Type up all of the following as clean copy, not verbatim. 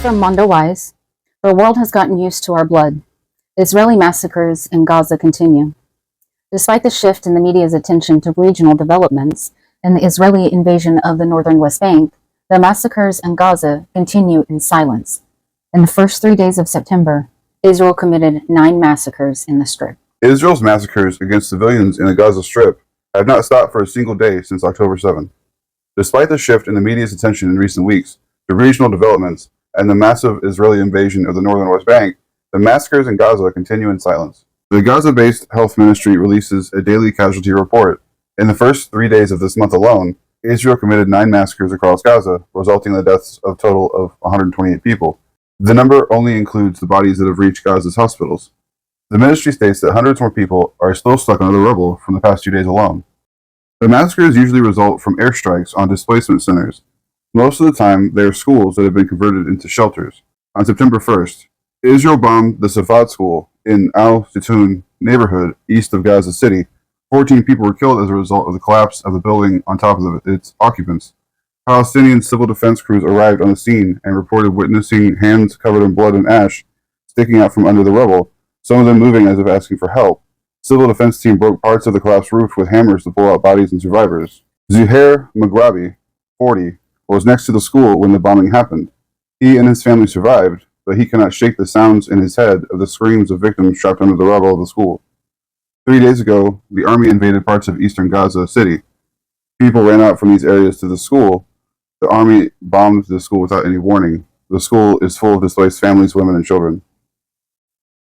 from Mondo Wise. The world has gotten used to our blood. Israeli massacres in Gaza continue. Despite the shift in the media's attention to regional developments and the Israeli invasion of the northern West Bank, the massacres in Gaza continue in silence. In the first 3 days of September, Israel committed 9 massacres in the Strip. Israel's massacres against civilians in the Gaza Strip have not stopped for a single day since October 7. Despite the shift in the media's attention in recent weeks to regional developments and the massive Israeli invasion of the northern West Bank, the massacres in Gaza continue in silence. The Gaza-based health ministry releases a daily casualty report. In the first 3 days of this month alone, Israel committed 9 massacres across Gaza, resulting in the deaths of a total of 128 people. The number only includes the bodies that have reached Gaza's hospitals. The ministry states that hundreds more people are still stuck under the rubble from the past 2 days alone. The massacres usually result from airstrikes on displacement centers. Most of the time, they are schools that have been converted into shelters. On September 1st, Israel bombed the Safad school in Al Zitoun neighborhood east of Gaza City. 14 people were killed as a result of the collapse of the building on top of its occupants. Palestinian civil defense crews arrived on the scene and reported witnessing hands covered in blood and ash sticking out from under the rubble, some of them moving as if asking for help. Civil defense team broke parts of the collapsed roof with hammers to pull out bodies and survivors. Zuhair Maghrabi, 40, was next to the school when the bombing happened. He and his family survived, but he cannot shake the sounds in his head of the screams of victims trapped under the rubble of the school. 3 days ago, the army invaded parts of eastern Gaza City. People ran out from these areas to the school. The army bombed the school without any warning. The school is full of displaced families, women, and children.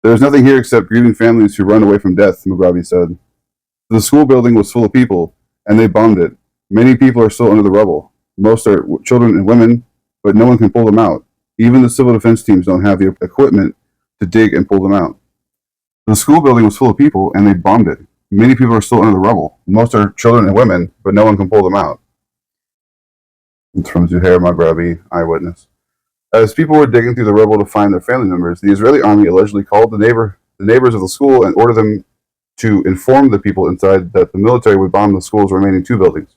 There is nothing here except grieving families who run away from death, Maghrabi said. The school building was full of people, and they bombed it. Many people are still under the rubble. Most are children and women, but no one can pull them out. Even the civil defense teams don't have the equipment to dig and pull them out. The school building was full of people, and they bombed it. Many people are still under the rubble. Most are children and women, but no one can pull them out. It's from Zuhair Maghrabi, eyewitness. As people were digging through the rubble to find their family members, the Israeli army allegedly called the neighbors of the school and ordered them to inform the people inside that the military would bomb the school's remaining 2 buildings.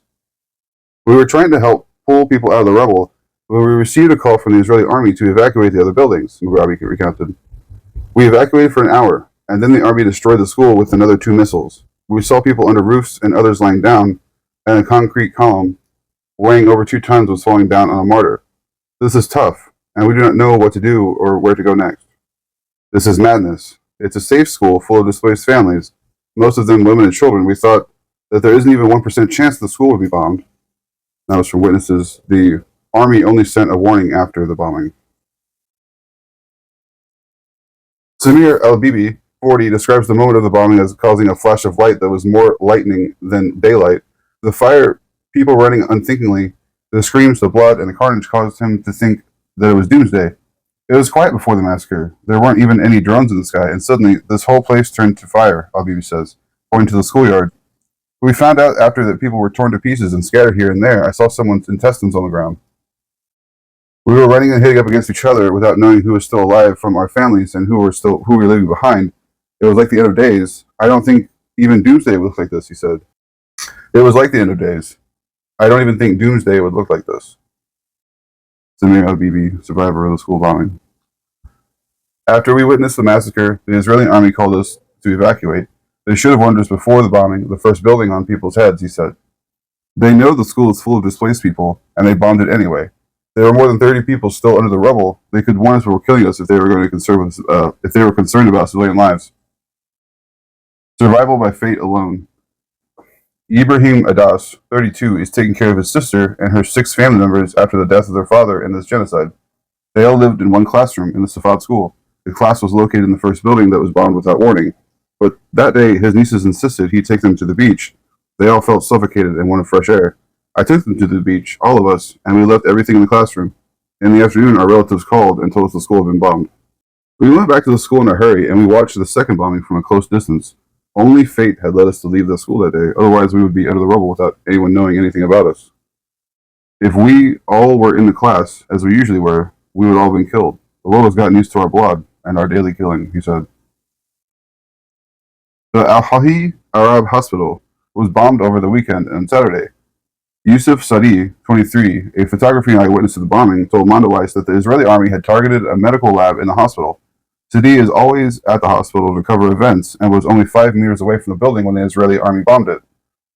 We were trying to help pull people out of the rubble, but we received a call from the Israeli army to evacuate the other buildings, Maghrabi recounted. We evacuated for an hour, and then the army destroyed the school with another 2 missiles. We saw people under roofs and others lying down, and a concrete column weighing over 2 tons was falling down on a mortar. This is tough, and we do not know what to do or where to go next. This is madness. It's a safe school full of displaced families, most of them women and children. We thought that there isn't even 1% chance the school would be bombed. That was from witnesses. The army only sent a warning after the bombing. Samir Al-Bibi, 40, describes the moment of the bombing as causing a flash of light that was more lightning than daylight. The fire, people running unthinkingly, the screams, the blood, and the carnage caused him to think that it was doomsday. It was quiet before the massacre. There weren't even any drones in the sky, and suddenly this whole place turned to fire, Al-Bibi says, pointing to the schoolyard. We found out after that people were torn to pieces and scattered here and there. I saw someone's intestines on the ground. We were running and hitting up against each other without knowing who was still alive from our families and who we were leaving behind. It was like the end of days. I don't think even doomsday would look like this, he said. It was like the end of days. I don't even think doomsday would look like this. Samir Al-Bibi, survivor of the school bombing. After we witnessed the massacre, the Israeli army called us to evacuate. They should have warned us before the bombing of the first building on people's heads, he said. They know the school is full of displaced people, and they bombed it anyway. There were more than 30 people still under the rubble. They could warn us were killing us if they were going to if they were concerned about civilian lives. Survival by fate alone. Ibrahim Adas, 32, is taking care of his sister and her 6 family members after the death of their father in this genocide. They all lived in one classroom in the Safad school. The class was located in the first building that was bombed without warning. But that day, his nieces insisted he take them to the beach. They all felt suffocated and wanted fresh air. I took them to the beach, all of us, and we left everything in the classroom. In the afternoon, our relatives called and told us the school had been bombed. We went back to the school in a hurry, and we watched the second bombing from a close distance. Only fate had led us to leave the school that day, otherwise we would be under the rubble without anyone knowing anything about us. If we all were in the class, as we usually were, we would all have been killed. The world has gotten used to our blood and our daily killing, he said. The Al-Hahi Arab Hospital was bombed over the weekend and Saturday. Yusuf Sadi, 23, a photography eyewitness to the bombing, told Mondoweiss that the Israeli army had targeted a medical lab in the hospital. Sadi is always at the hospital to cover events and was only 5 meters away from the building when the Israeli army bombed it.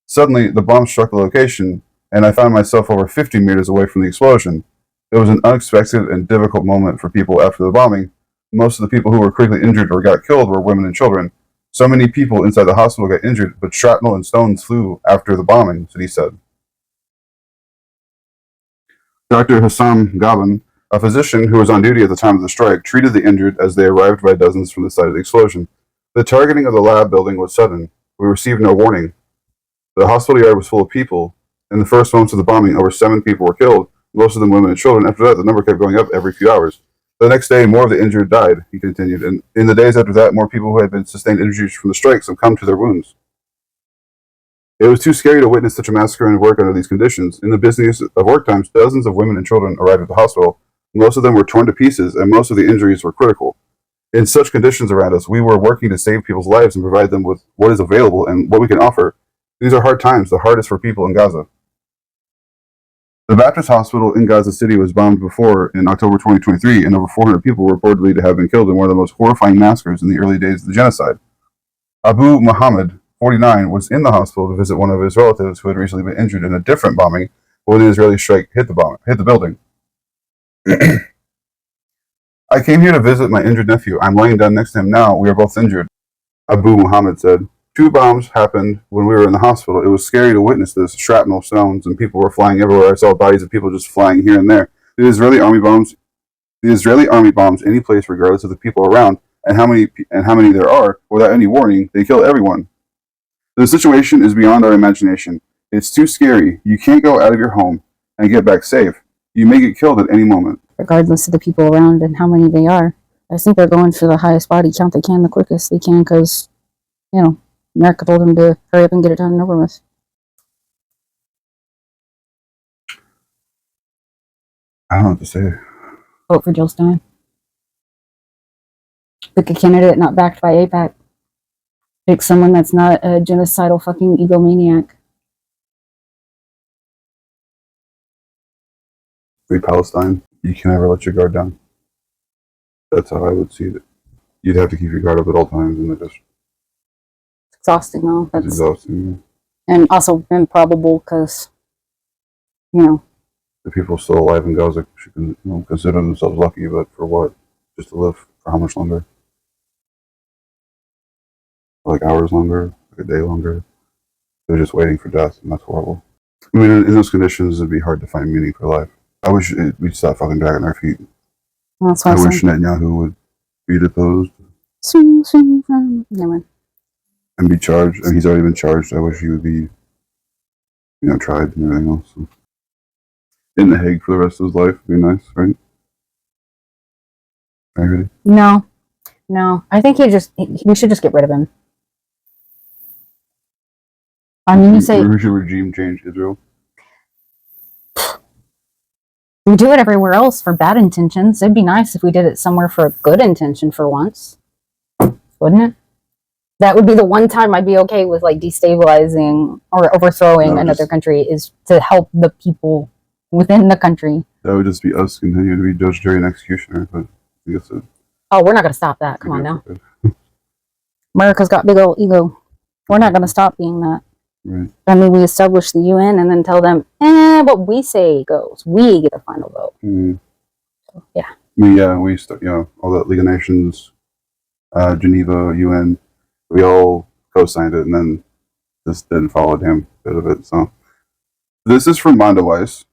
Suddenly, the bomb struck the location, and I found myself over 50 meters away from the explosion. It was an unexpected and difficult moment for people after the bombing. Most of the people who were critically injured or got killed were women and children. So many people inside the hospital got injured, but shrapnel and stones flew after the bombing, Sadi said. Dr. Hassam Gaban, a physician who was on duty at the time of the strike, treated the injured as they arrived by dozens from the site of the explosion. The targeting of the lab building was sudden. We received no warning. The hospital yard was full of people. In the first moments of the bombing, over 7 people were killed, most of them women and children. After that, the number kept going up every few hours. The next day, more of the injured died, he continued, and in the days after that, more people who had been sustained injuries from the strikes succumbed to their wounds. It was too scary to witness such a massacre and work under these conditions. In the business of work times, dozens of women and children arrived at the hospital. Most of them were torn to pieces, and most of the injuries were critical. In such conditions around us, we were working to save people's lives and provide them with what is available and what we can offer. These are hard times, the hardest for people in Gaza. The Baptist hospital in Gaza City was bombed before in October 2023, and over 400 people were reportedly to have been killed in one of the most horrifying massacres in the early days of the genocide. Abu Muhammad, 49, was in the hospital to visit one of his relatives who had recently been injured in a different bombing when the Israeli strike hit the building. I came here to visit my injured nephew. I'm lying down next to him now. We are both injured, Abu Muhammad said. 2 bombs happened when we were in the hospital. It was scary to witness this. Shrapnel, stones, and people were flying everywhere. I saw bodies of people just flying here and there. The Israeli army bombs any place regardless of the people around and how many there are. Without any warning, they kill everyone. The situation is beyond our imagination. It's too scary. You can't go out of your home and get back safe. You may get killed at any moment. Regardless of the people around and how many they are. I think they're going for the highest body count they can, the quickest they can, because, America told them to hurry up and get it done and over with. I don't know what to say. Vote for Jill Stein. Pick a candidate not backed by AIPAC. Pick someone that's not a genocidal fucking egomaniac. Free Palestine. You can never let your guard down. That's how I would see it. You'd have to keep your guard up at all times, and it's Exhausting though. That's exhausting. and also improbable because, The people still alive in Gaza should consider themselves lucky, but for what? Just to live for how much longer? Like hours longer? Like a day longer? They're just waiting for death, and that's horrible. I mean, in those conditions, it'd be hard to find meaning for life. I wish we'd stop fucking dragging our feet. that's why I wish Netanyahu would be deposed swing from. Never mind. and be charged, and he's already been charged. I wish he would be, tried and everything else. So. In The Hague for the rest of his life would be nice, right? Are you ready? No. I think we should just get rid of him. I mean, you say we should regime change Israel. we do it everywhere else for bad intentions. It'd be nice if we did it somewhere for a good intention for once, wouldn't it? That would be the one time I'd be okay with destabilizing or overthrowing another country, is to help the people within the country. That would just be us continuing to be judge, jury, and executioner. But I guess Oh, we're not going to stop that. Come on now. America's got big old ego. We're not going to stop being that. Right. I mean, we establish the UN and then tell them, what we say goes. We get a final vote. Mm. So, yeah. I mean, yeah, we all that League of Nations, Geneva, UN, we all co-signed it, and then just didn't follow a damn bit of it. So this is from Mondoweiss.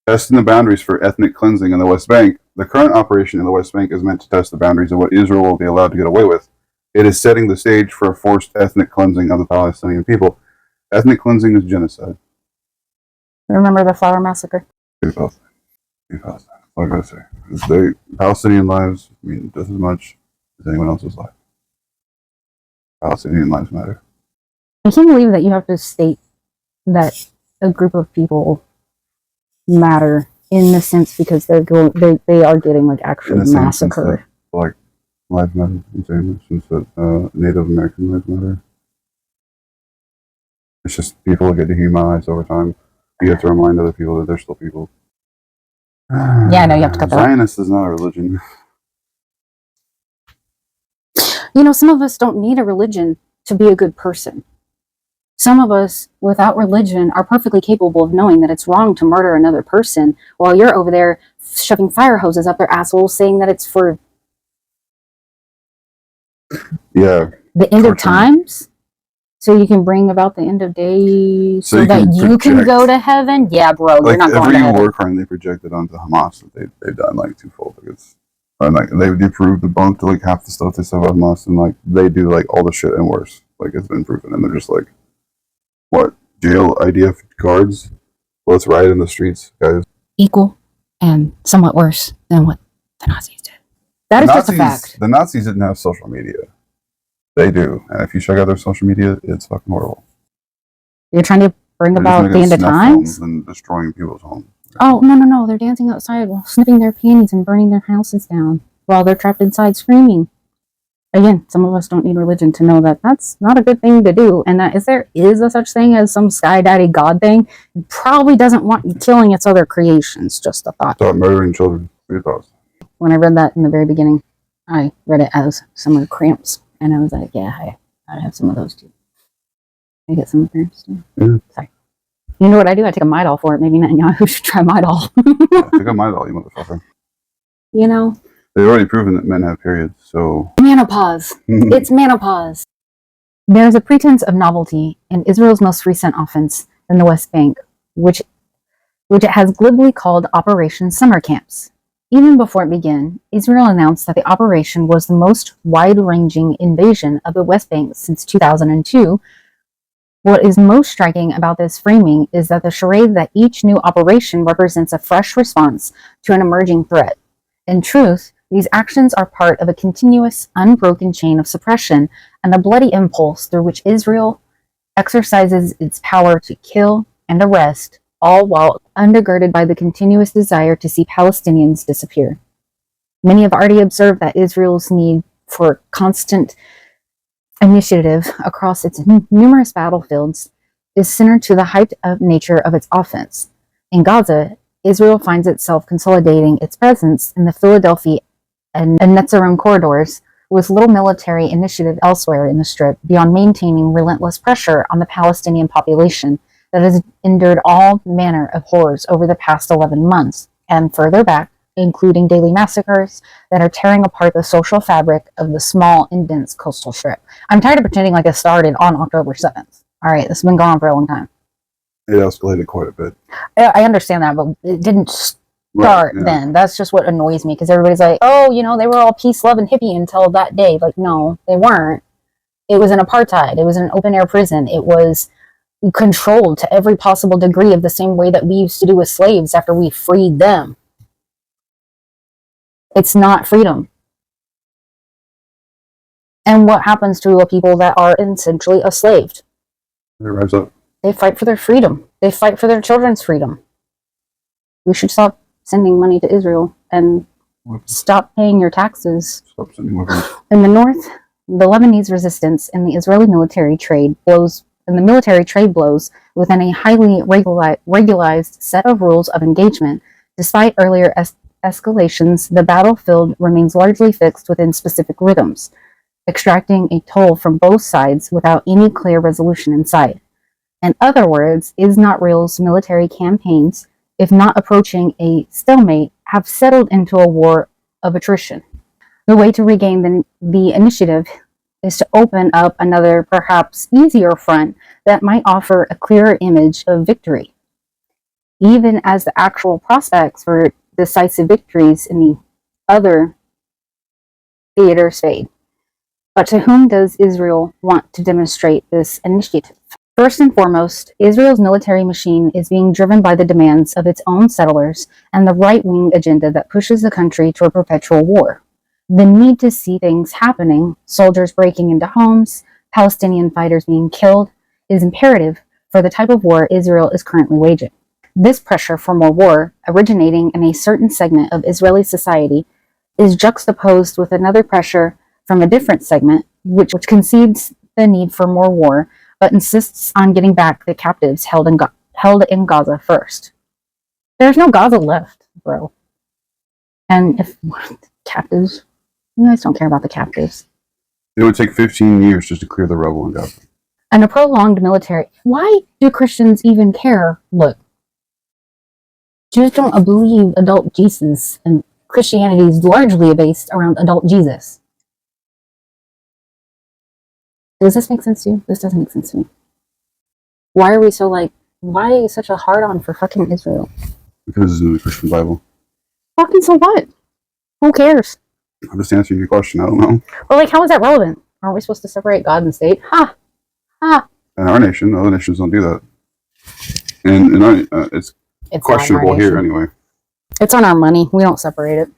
Testing the boundaries for ethnic cleansing in the West Bank. The current operation in the West Bank is meant to test the boundaries of what Israel will be allowed to get away with. It is setting the stage for a forced ethnic cleansing of the Palestinian people. Ethnic cleansing is genocide. Remember the Flower Massacre? Free Palestine. Free Palestine. That's all I gotta say. Palestinian lives mean just as much as anyone else's life. Palestinian lives matter. I can't believe that you have to state that a group of people matter in the sense because they are getting actually massacred. Lives matter. In the same sense that Native American lives matter. It's just people get dehumanized over time. You have to remind other people that they're still people. Yeah, I know, you have to cut that out. Zionist is not a religion. You know, some of us don't need a religion to be a good person. Some of us, without religion, are perfectly capable of knowing that it's wrong to murder another person while you're over there shoving fire hoses up their assholes saying that it's for Yeah. the end of Torture. times, so you can bring about the end of days, so you that can you can project- go to heaven. Yeah, bro, you're Like not going every to heaven. war crime they projected onto Hamas that they've done like twofold. Like it's like they've proved debunked like half the stuff they said about Hamas, and like they do like all the shit and worse. Like it's been proven, and they're just like, what, jail IDF guards? Let's riot in the streets, guys. Equal and somewhat worse than what the Nazis did. That is just a fact. The Nazis didn't have social media. They do, and if you check out their social media, it's fucking horrible. You're trying to bring They're about just the making end of snuff times? films and destroying people's homes. Oh, no. They're dancing outside while snipping their panties and burning their houses down while they're trapped inside screaming. Again, some of us don't need religion to know that that's not a good thing to do, and that if there is a such thing as some sky daddy god thing, it probably doesn't want you killing its other creations. Just a thought. Stop murdering children. What are your thoughts? When I read that in the very beginning, I read it as summer cramps, and I was like, yeah, I have some of those too. I get some cramps too. Yeah. Sorry. You know what I do? I take a Midol for it. Maybe Netanyahu should try Midol. Yeah, take a Midol, you motherfucker. You know? They've already proven that men have periods, so... Menopause. It's menopause. There is a pretense of novelty in Israel's most recent offense in the West Bank, which it has glibly called Operation Summer Camps. Even before it began, Israel announced that the operation was the most wide-ranging invasion of the West Bank since 2002. What is most striking about this framing is that the charade that each new operation represents a fresh response to an emerging threat. In truth, these actions are part of a continuous, unbroken chain of suppression and the bloody impulse through which Israel exercises its power to kill and arrest, all while undergirded by the continuous desire to see Palestinians disappear. Many have already observed that Israel's need for constant initiative across its numerous battlefields is centered to the hyped-up nature of its offense. In Gaza, Israel finds itself consolidating its presence in the Philadelphia and Netzarim corridors with little military initiative elsewhere in the Strip beyond maintaining relentless pressure on the Palestinian population that has endured all manner of horrors over the past 11 months, and further back, including daily massacres that are tearing apart the social fabric of the small and dense coastal strip. I'm tired of pretending like it started on October 7th. All right, this has been going on for a long time. It escalated quite a bit. I understand that, but it didn't start then. That's just what annoys me, because everybody's like, oh, you know, they were all peace, love, and hippie until that day. Like, no, they weren't. It was an apartheid. It was an open-air prison. It was controlled to every possible degree of the same way that we used to do with slaves after we freed them. It's not freedom. And what happens to people that are essentially enslaved? It rise up. They fight for their freedom. They fight for their children's freedom. We should stop sending money to Israel and stop paying your taxes. Stop sending weapons. In the north, the Lebanese resistance and the Israeli military trade blows within a highly regularized set of rules of engagement. Despite earlier escalations, the battlefield remains largely fixed within specific rhythms, extracting a toll from both sides without any clear resolution in sight. In other words, Israel's military campaigns, if not approaching a stalemate, have settled into a war of attrition. The way to regain the initiative is to open up another, perhaps easier front that might offer a clearer image of victory, even as the actual prospects for decisive victories in the other theaters fade. But to whom does Israel want to demonstrate this initiative? First and foremost, Israel's military machine is being driven by the demands of its own settlers and the right-wing agenda that pushes the country to a perpetual war. The need to see things happening, soldiers breaking into homes, Palestinian fighters being killed, is imperative for the type of war Israel is currently waging. This pressure for more war, originating in a certain segment of Israeli society, is juxtaposed with another pressure from a different segment, which concedes the need for more war, but insists on getting back the captives held held in Gaza first. There's no Gaza left, bro. And if captives, you guys don't care about the captives. It would take 15 years just to clear the rubble in Gaza. And a prolonged military. Why do Christians even care? Look, Jews don't believe adult Jesus, and Christianity is largely based around adult Jesus. Does this make sense to you? This doesn't make sense to me. Why are we so why such a hard on for fucking Israel? Because it's in the Christian Bible. Fucking so what? Who cares? I'm just answering your question. I don't know. Well, how is that relevant? Aren't we supposed to separate God and state? In our nation, other nations don't do that. And in our, it's questionable here anyway. It's on our money. We don't separate it.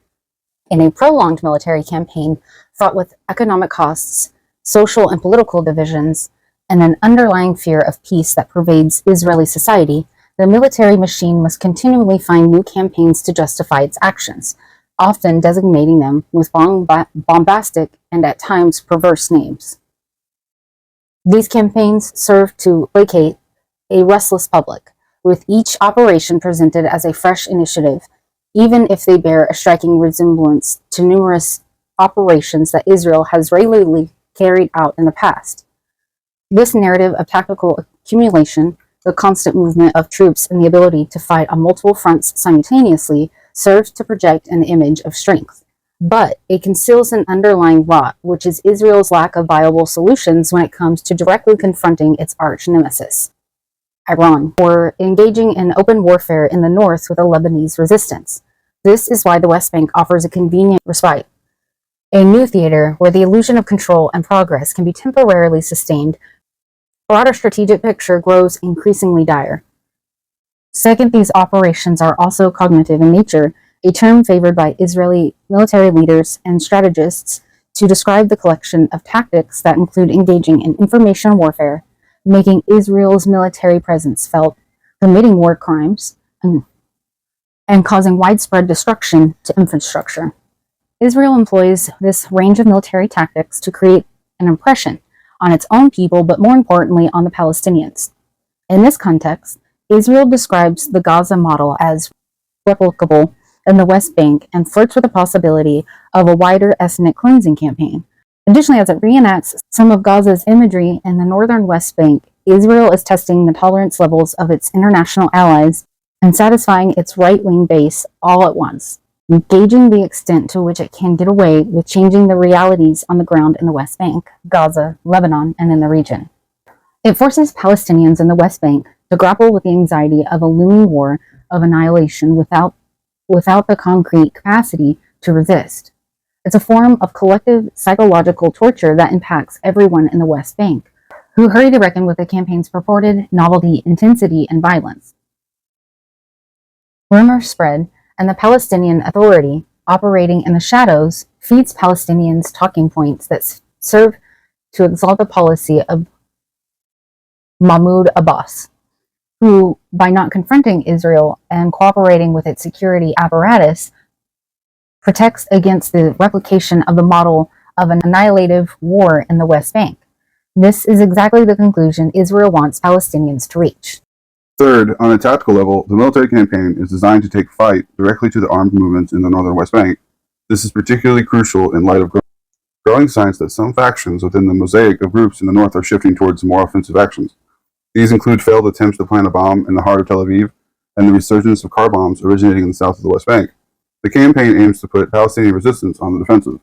In a prolonged military campaign fraught with economic costs, social and political divisions, and an underlying fear of peace that pervades Israeli society, the military machine must continually find new campaigns to justify its actions, often designating them with bombastic and at times perverse names. These campaigns serve to placate a restless public, with each operation presented as a fresh initiative, even if they bear a striking resemblance to numerous operations that Israel has regularly carried out in the past. This narrative of tactical accumulation, the constant movement of troops, and the ability to fight on multiple fronts simultaneously serves to project an image of strength. But it conceals an underlying rot, which is Israel's lack of viable solutions when it comes to directly confronting its arch nemesis, Iran, or engaging in open warfare in the north with a Lebanese resistance. This is why the West Bank offers a convenient respite, a new theater where the illusion of control and progress can be temporarily sustained. The broader strategic picture grows increasingly dire. Second, these operations are also cognitive in nature, a term favored by Israeli military leaders and strategists to describe the collection of tactics that include engaging in information warfare, making Israel's military presence felt, committing war crimes, and causing widespread destruction to infrastructure. Israel employs this range of military tactics to create an impression on its own people, but more importantly on the Palestinians. In this context, Israel describes the Gaza model as replicable in the West Bank and flirts with the possibility of a wider ethnic cleansing campaign. Additionally, as it reenacts some of Gaza's imagery in the northern West Bank, Israel is testing the tolerance levels of its international allies and satisfying its right-wing base all at once, gauging the extent to which it can get away with changing the realities on the ground in the West Bank, Gaza, Lebanon, and in the region. It forces Palestinians in the West Bank to grapple with the anxiety of a looming war of annihilation without the concrete capacity to resist. It's a form of collective psychological torture that impacts everyone in the West Bank, who hurry to reckon with the campaign's purported novelty, intensity, and violence. Rumors spread, and the Palestinian Authority, operating in the shadows, feeds Palestinians talking points that serve to exalt the policy of Mahmoud Abbas, who, by not confronting Israel and cooperating with its security apparatus, protects against the replication of the model of an annihilative war in the West Bank. This is exactly the conclusion Israel wants Palestinians to reach. Third, on a tactical level, the military campaign is designed to take fight directly to the armed movements in the northern West Bank. This is particularly crucial in light of growing signs that some factions within the mosaic of groups in the north are shifting towards more offensive actions. These include failed attempts to plant a bomb in the heart of Tel Aviv and the resurgence of car bombs originating in the south of the West Bank. The campaign aims to put Palestinian resistance on the defensive.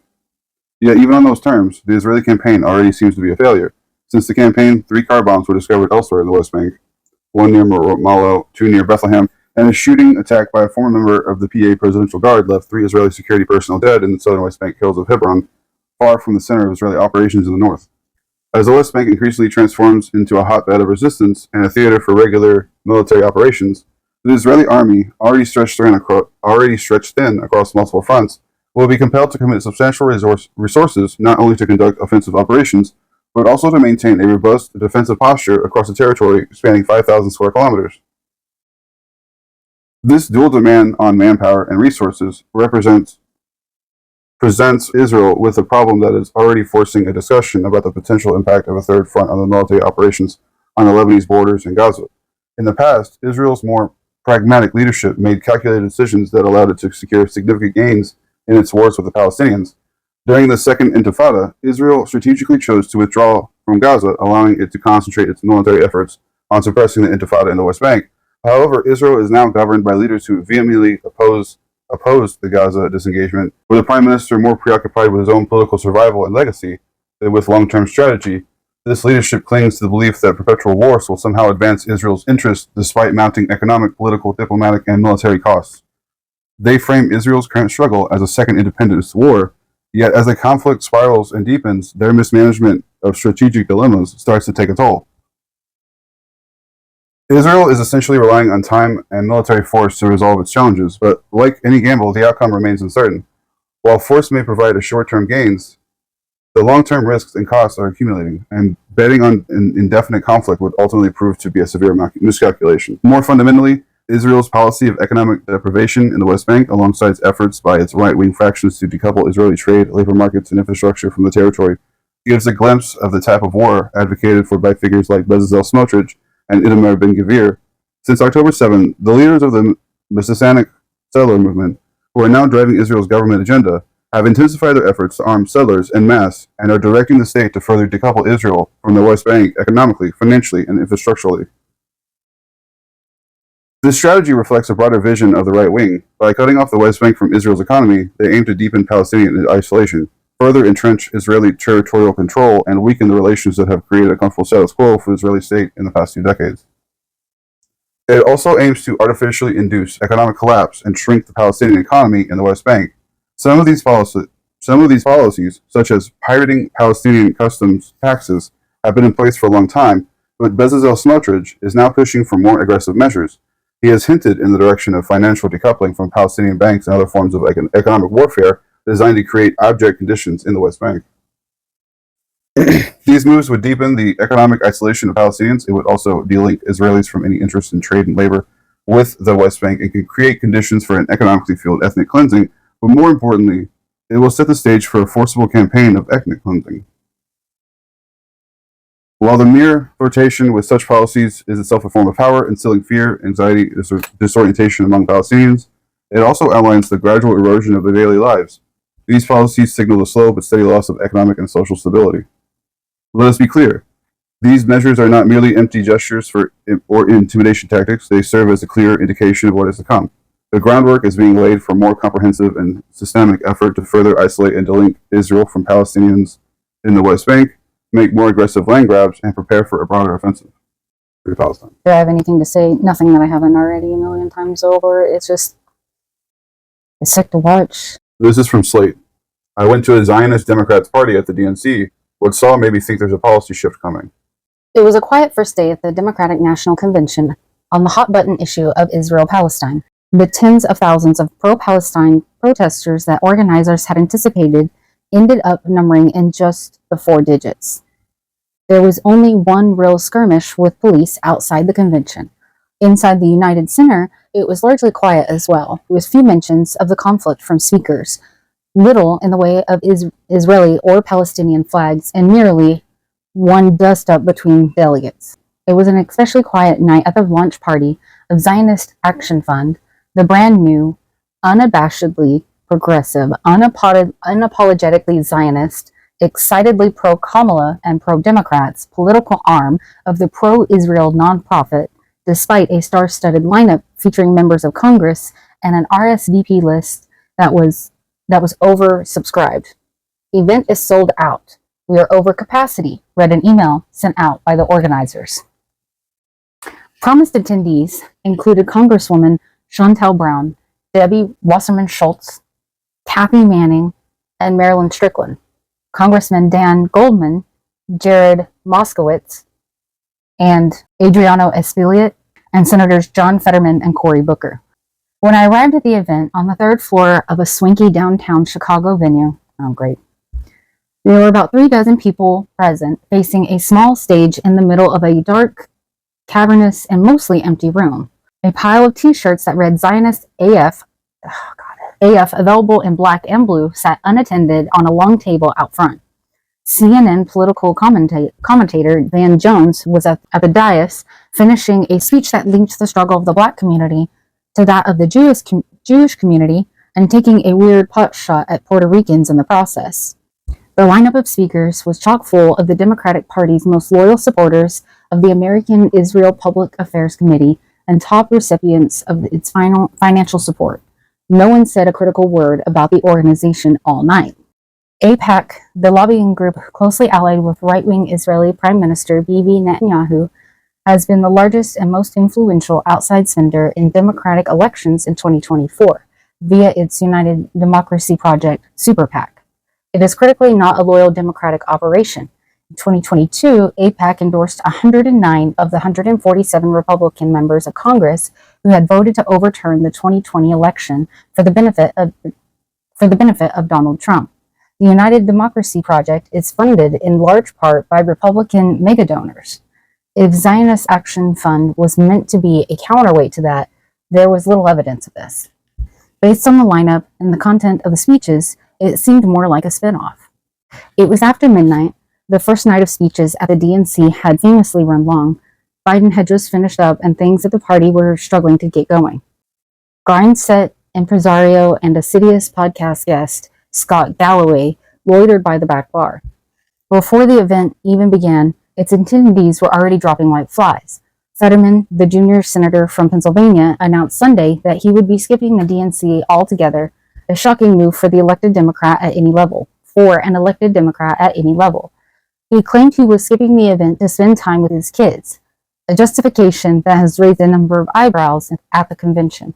Yet even on those terms, the Israeli campaign already seems to be a failure. Since the campaign, 3 car bombs were discovered elsewhere in the West Bank, 1 near Malo, 2 near Bethlehem, and a shooting attack by a former member of the PA Presidential Guard left 3 Israeli security personnel dead in the southern West Bank hills of Hebron, far from the center of Israeli operations in the north. As the West Bank increasingly transforms into a hotbed of resistance and a theater for regular military operations, the Israeli army, already stretched thin across multiple fronts, will be compelled to commit substantial resources not only to conduct offensive operations, but also to maintain a robust defensive posture across a territory spanning 5,000 square kilometers. This dual demand on manpower and resources presents Israel with a problem that is already forcing a discussion about the potential impact of a third front on the military operations on the Lebanese borders and Gaza. In the past, Israel's more pragmatic leadership made calculated decisions that allowed it to secure significant gains in its wars with the Palestinians. During the Second Intifada, Israel strategically chose to withdraw from Gaza, allowing it to concentrate its military efforts on suppressing the Intifada in the West Bank. However, Israel is now governed by leaders who vehemently opposed the Gaza disengagement, with the prime minister more preoccupied with his own political survival and legacy than with long-term strategy. This leadership clings to the belief that perpetual wars will somehow advance Israel's interests despite mounting economic, political, diplomatic, and military costs. They frame Israel's current struggle as a second independence war, yet as the conflict spirals and deepens, their mismanagement of strategic dilemmas starts to take a toll. Israel is essentially relying on time and military force to resolve its challenges, but like any gamble, the outcome remains uncertain. While force may provide short-term gains, the long-term risks and costs are accumulating, and betting on an indefinite conflict would ultimately prove to be a severe miscalculation. More fundamentally, Israel's policy of economic deprivation in the West Bank, alongside efforts by its right-wing factions to decouple Israeli trade, labor markets, and infrastructure from the territory, gives a glimpse of the type of war advocated for by figures like Bezalel Smotrich and Itamar Ben-Gvir. Since October 7, the leaders of the Messianic settler movement, who are now driving Israel's government agenda, have intensified their efforts to arm settlers en masse and are directing the state to further decouple Israel from the West Bank economically, financially, and infrastructurally. This strategy reflects a broader vision of the right wing. By cutting off the West Bank from Israel's economy, they aim to deepen Palestinian isolation, further entrench Israeli territorial control, and weaken the relations that have created a comfortable status quo for the Israeli state in the past 2 decades. It also aims to artificially induce economic collapse and shrink the Palestinian economy in the West Bank. Some of these policies, such as pirating Palestinian customs taxes, have been in place for a long time, but Bezalel Smotrich is now pushing for more aggressive measures. He has hinted in the direction of financial decoupling from Palestinian banks and other forms of economic warfare designed to create abject conditions in the West Bank. These moves would deepen the economic isolation of Palestinians. It would also delink Israelis from any interest in trade and labor with the West Bank and could create conditions for an economically fueled ethnic cleansing, but more importantly, it will set the stage for a forcible campaign of ethnic cleansing. While the mere flirtation with such policies is itself a form of power, instilling fear, anxiety, disorientation among Palestinians, it also outlines the gradual erosion of their daily lives. These policies signal the slow but steady loss of economic and social stability. Let us be clear. These measures are not merely empty gestures or intimidation tactics. They serve as a clear indication of what is to come. The groundwork is being laid for more comprehensive and systemic effort to further isolate and delink Israel from Palestinians in the West Bank, make more aggressive land grabs, and prepare for a broader offensive for Palestine. Do I have anything to say? Nothing that I haven't already a million times over. It's sick to watch. This is from Slate. I went to a Zionist Democrats party at the DNC. What saw made me think there's a policy shift coming. It was a quiet first day at the Democratic National Convention on the hot-button issue of Israel-Palestine. The tens of thousands of pro-Palestine protesters that organizers had anticipated ended up numbering in just the 4 digits. There was only one real skirmish with police outside the convention. Inside the United Center, it was largely quiet as well, with few mentions of the conflict from speakers, little in the way of Israeli or Palestinian flags, and merely one dust-up between delegates. It was an especially quiet night at the launch party of Zionist Action Fund, the brand new, unabashedly progressive, unapologetically Zionist, excitedly pro-Kamala and pro-Democrats political arm of the pro-Israel nonprofit, despite a star-studded lineup featuring members of Congress and an RSVP list that was oversubscribed. Event is sold out. We are over capacity, read an email sent out by the organizers. Promised attendees included Congresswoman Shontel Brown, Debbie Wasserman Schultz, Kathy Manning, and Marilyn Strickland, Congressman Dan Goldman, Jared Moskowitz, and Adriano Espiliot, and Senators John Fetterman and Cory Booker. When I arrived at the event on the 3rd floor of a swanky downtown Chicago venue, there were about 3 dozen people present, facing a small stage in the middle of a dark, cavernous, and mostly empty room. A pile of t-shirts that read Zionist AF available in black and blue sat unattended on a long table out front. CNN political commentator Van Jones was at the dais finishing a speech that linked the struggle of the Black community to that of the Jewish community and taking a weird pot shot at Puerto Ricans in the process. The lineup of speakers was chock full of the Democratic Party's most loyal supporters of the American Israel Public Affairs Committee and top recipients of its financial support. No one said a critical word about the organization all night. AIPAC, the lobbying group closely allied with right-wing Israeli Prime Minister Bibi Netanyahu, has been the largest and most influential outside spender in Democratic elections in 2024 via its United Democracy Project Super PAC. It is critically not a loyal Democratic operation. In 2022, AIPAC endorsed 109 of the 147 Republican members of Congress who had voted to overturn the 2020 election for the benefit of Donald Trump. The United Democracy Project is funded in large part by Republican megadonors. If Zionist Action Fund was meant to be a counterweight to that, there was little evidence of this. Based on the lineup and the content of the speeches, it seemed more like a spinoff. It was after midnight. The first night of speeches at the DNC had famously run long. Biden had just finished up and things at the party were struggling to get going. Grindset, impresario, and assiduous podcast guest Scott Galloway loitered by the back bar. Before the event even began, its attendees were already dropping like flies. Fetterman, the junior senator from Pennsylvania, announced Sunday that he would be skipping the DNC altogether, a shocking move for an elected Democrat at any level. He claimed he was skipping the event to spend time with his kids, a justification that has raised a number of eyebrows at the convention.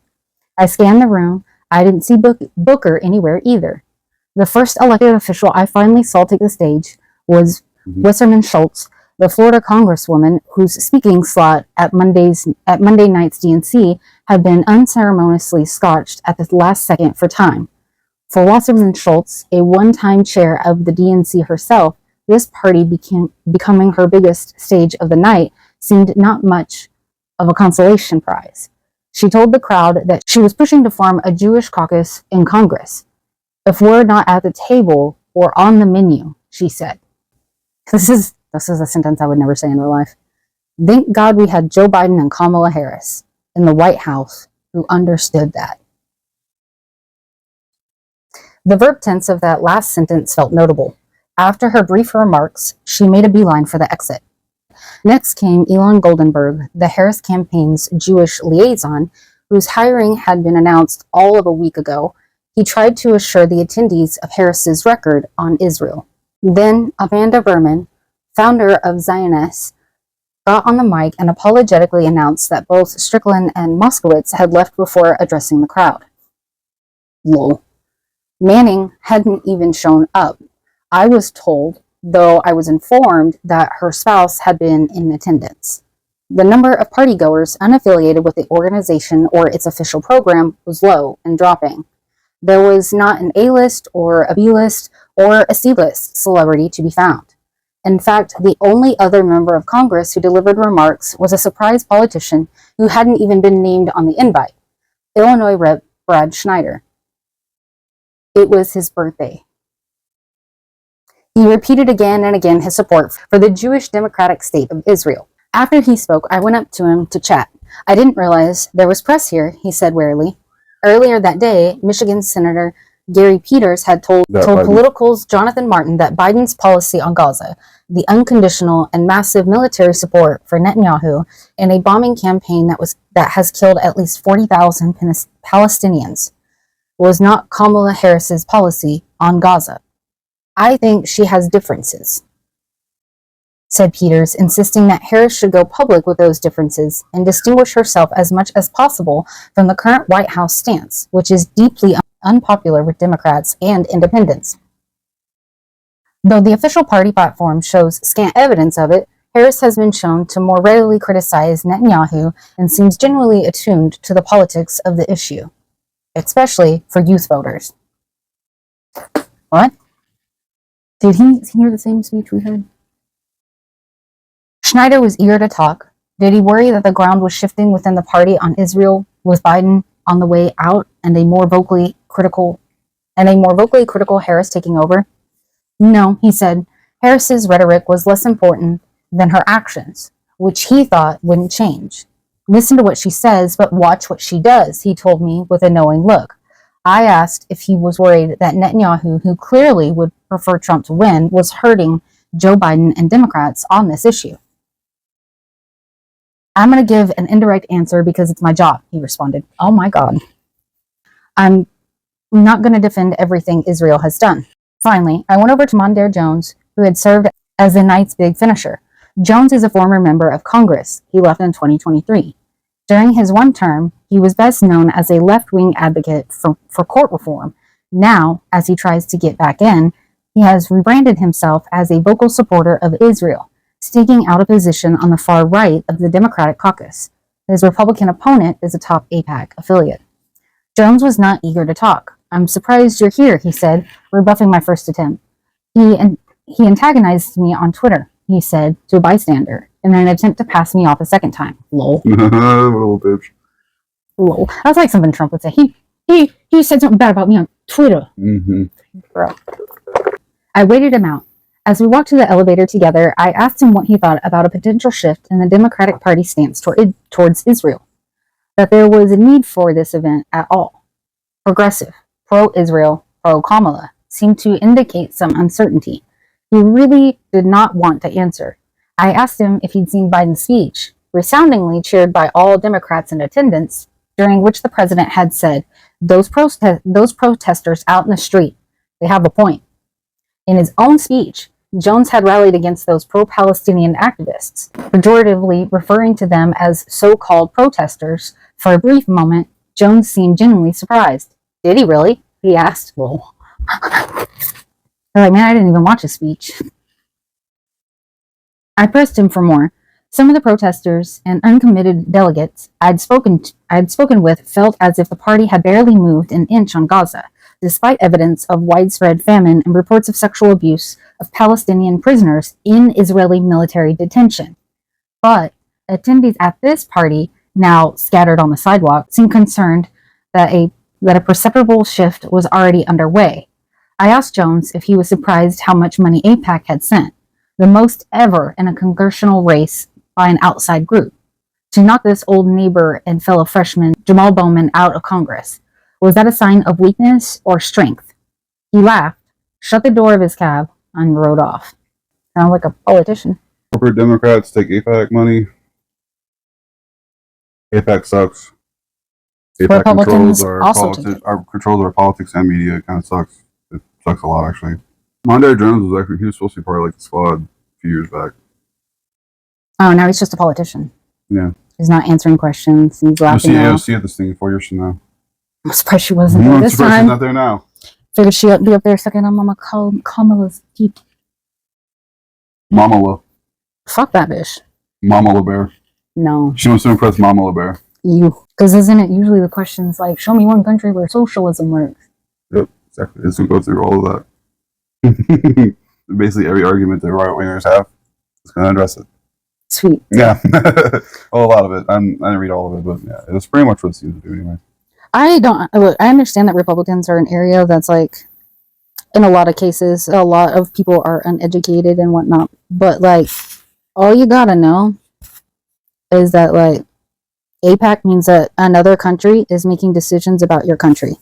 I scanned the room. I didn't see Booker anywhere either. The first elected official I finally saw take the stage was Wisserman Schultz, the Florida congresswoman whose speaking slot at Monday night's DNC had been unceremoniously scotched at the last second for time. For Wasserman Schultz, a one-time chair of the DNC herself, this party becoming her biggest stage of the night seemed not much of a consolation prize. She told the crowd that she was pushing to form a Jewish caucus in Congress. If we're not at the table or on the menu, she said. This is a sentence I would never say in real life. Thank God we had Joe Biden and Kamala Harris in the White House who understood that. The verb tense of that last sentence felt notable. After her brief remarks, she made a beeline for the exit. Next came Elon Goldenberg, the Harris campaign's Jewish liaison, whose hiring had been announced all of a week ago. He tried to assure the attendees of Harris's record on Israel. Then Amanda Berman, founder of Zionists, got on the mic and apologetically announced that both Strickland and Moskowitz had left before addressing the crowd. Lol. Manning hadn't even shown up. I was told, though I was informed, that her spouse had been in attendance. The number of partygoers unaffiliated with the organization or its official program was low and dropping. There was not an A-list or a B-list or a C-list celebrity to be found. In fact, the only other member of Congress who delivered remarks was a surprise politician who hadn't even been named on the invite, Illinois Rep. Brad Schneider. It was his birthday. He repeated again and again his support for the Jewish Democratic State of Israel. After he spoke, I went up to him to chat. I didn't realize there was press here, he said warily. Earlier that day, Michigan Senator Gary Peters had told Political's Jonathan Martin that Biden's policy on Gaza, the unconditional and massive military support for Netanyahu, and a bombing campaign that has killed at least 40,000 Palestinians, was not Kamala Harris's policy on Gaza. I think she has differences, said Peters, insisting that Harris should go public with those differences and distinguish herself as much as possible from the current White House stance, which is deeply unpopular with Democrats and independents. Though the official party platform shows scant evidence of it, Harris has been shown to more readily criticize Netanyahu and seems genuinely attuned to the politics of the issue, especially for youth voters. What? Did he hear the same speech we heard? Schneider was eager to talk. Did he worry that the ground was shifting within the party on Israel, with Biden on the way out and a more vocally critical Harris taking over? No, he said. Harris's rhetoric was less important than her actions. which he thought wouldn't change. Listen to what she says, but watch what she does, he told me with a knowing look. I asked if he was worried that Netanyahu, who clearly would prefer Trump to win, was hurting Joe Biden and Democrats on this issue. I'm going to give an indirect answer because it's my job, he responded. Oh my God. I'm not going to defend everything Israel has done. Finally, I went over to Mondaire Jones, who had served as the night's big finisher. Jones is a former member of Congress. He left in 2023. During his one term, he was best known as a left-wing advocate for court reform. Now, as he tries to get back in, he has rebranded himself as a vocal supporter of Israel, sticking out a position on the far right of the Democratic caucus. His Republican opponent is a top AIPAC affiliate. Jones was not eager to talk. I'm surprised you're here, he said, rebuffing my first attempt. He antagonized me on Twitter, he said to a bystander, in an attempt to pass me off a second time. Lol. Little bitch. Lol. That's like something Trump would say. He said something bad about me on Twitter. Mm-hmm. Bro. I waited him out. As we walked to the elevator together, I asked him what he thought about a potential shift in the Democratic Party stance towards Israel. That there was a need for this event at all. Progressive, pro-Israel, pro-Kamala seemed to indicate some uncertainty. He really did not want to answer. I asked him if he'd seen Biden's speech, resoundingly cheered by all Democrats in attendance, during which the president had said, those protesters out in the street, they have a point. In his own speech, Jones had rallied against those pro-Palestinian activists, pejoratively referring to them as so-called protesters. For a brief moment, Jones seemed genuinely surprised. Did he really? He asked. Well, they're like, man, I didn't even watch his speech. I pressed him for more. Some of the protesters and uncommitted delegates I'd spoken with felt as if the party had barely moved an inch on Gaza, despite evidence of widespread famine and reports of sexual abuse of Palestinian prisoners in Israeli military detention. But attendees at this party, now scattered on the sidewalk, seemed concerned that a perceptible shift was already underway. I asked Jones if he was surprised how much money AIPAC had sent, the most ever in a congressional race by an outside group, to knock this old neighbor and fellow freshman Jamal Bowman out of Congress. Was that a sign of weakness or strength? He laughed, shut the door of his cab, and rode off. Sound like a politician. Corporate Democrats take AIPAC money. AIPAC sucks. AIPAC Republicans controls our also take it. controls our politics and media. It kind of sucks. It sucks a lot, actually. Mondaire Jones he was supposed to be part of like the squad a few years back. Oh, now he's just a politician. Yeah. He's not answering questions. He's laughing You'll off. see at this thing 4 years from now. I'm surprised she wasn't there this She's time. not there now. Figured she'd be up there sucking on Mama Kamala's teeth. Mama La. Fuck that bitch. Mama La Bear. No. She wants to impress Mama La Bear. You. Because isn't it usually the questions like, show me one country where socialism works? Yep, exactly. It's going to go through all of that. Basically, every argument that right-wingers have, it's going to address it. Sweet. Yeah. Well, a lot of it. I didn't read all of it, but yeah, it's pretty much what it seems to do anyway. I understand that Republicans are an area that's like, in a lot of cases, a lot of people are uneducated and whatnot. But like, all you gotta know is that like, AIPAC means that another country is making decisions about your country.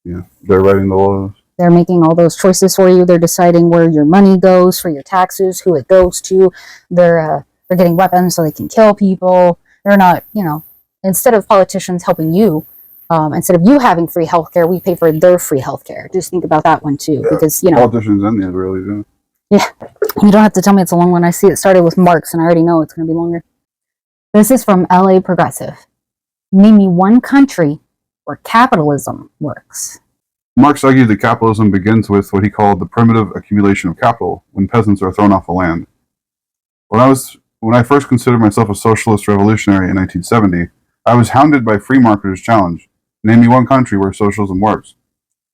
Yeah, they're writing the laws. They're making all those choices for you. They're deciding where your money goes for your taxes, who it goes to. They're getting weapons so they can kill people. They're not, instead of politicians helping you, instead of you having free healthcare, we pay for their free healthcare. Just think about that one too, because politicians and the Israelis. Yeah, you don't have to tell me it's a long one. I see it started with Marx, and I already know it's going to be longer. This is from LA Progressive. Name me one country where capitalism works. Marx argued that capitalism begins with what he called the primitive accumulation of capital, when peasants are thrown off the land. When I first considered myself a socialist revolutionary in 1970, I was hounded by free marketers' challenge. Name me one country where socialism works.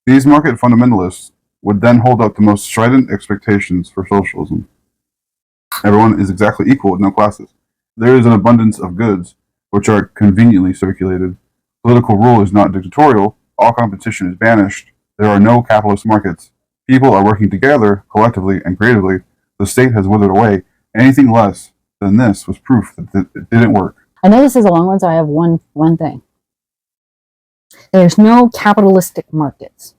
These market fundamentalists would then hold up the most strident expectations for socialism. Everyone is exactly equal with no classes. There is an abundance of goods, which are conveniently circulated. Political rule is not dictatorial. All competition is banished. There are no capitalist markets. People are working together, collectively and creatively. The state has withered away. Anything less then this was proof that it didn't work. I know this is a long one, so I have one thing. There's no capitalistic markets.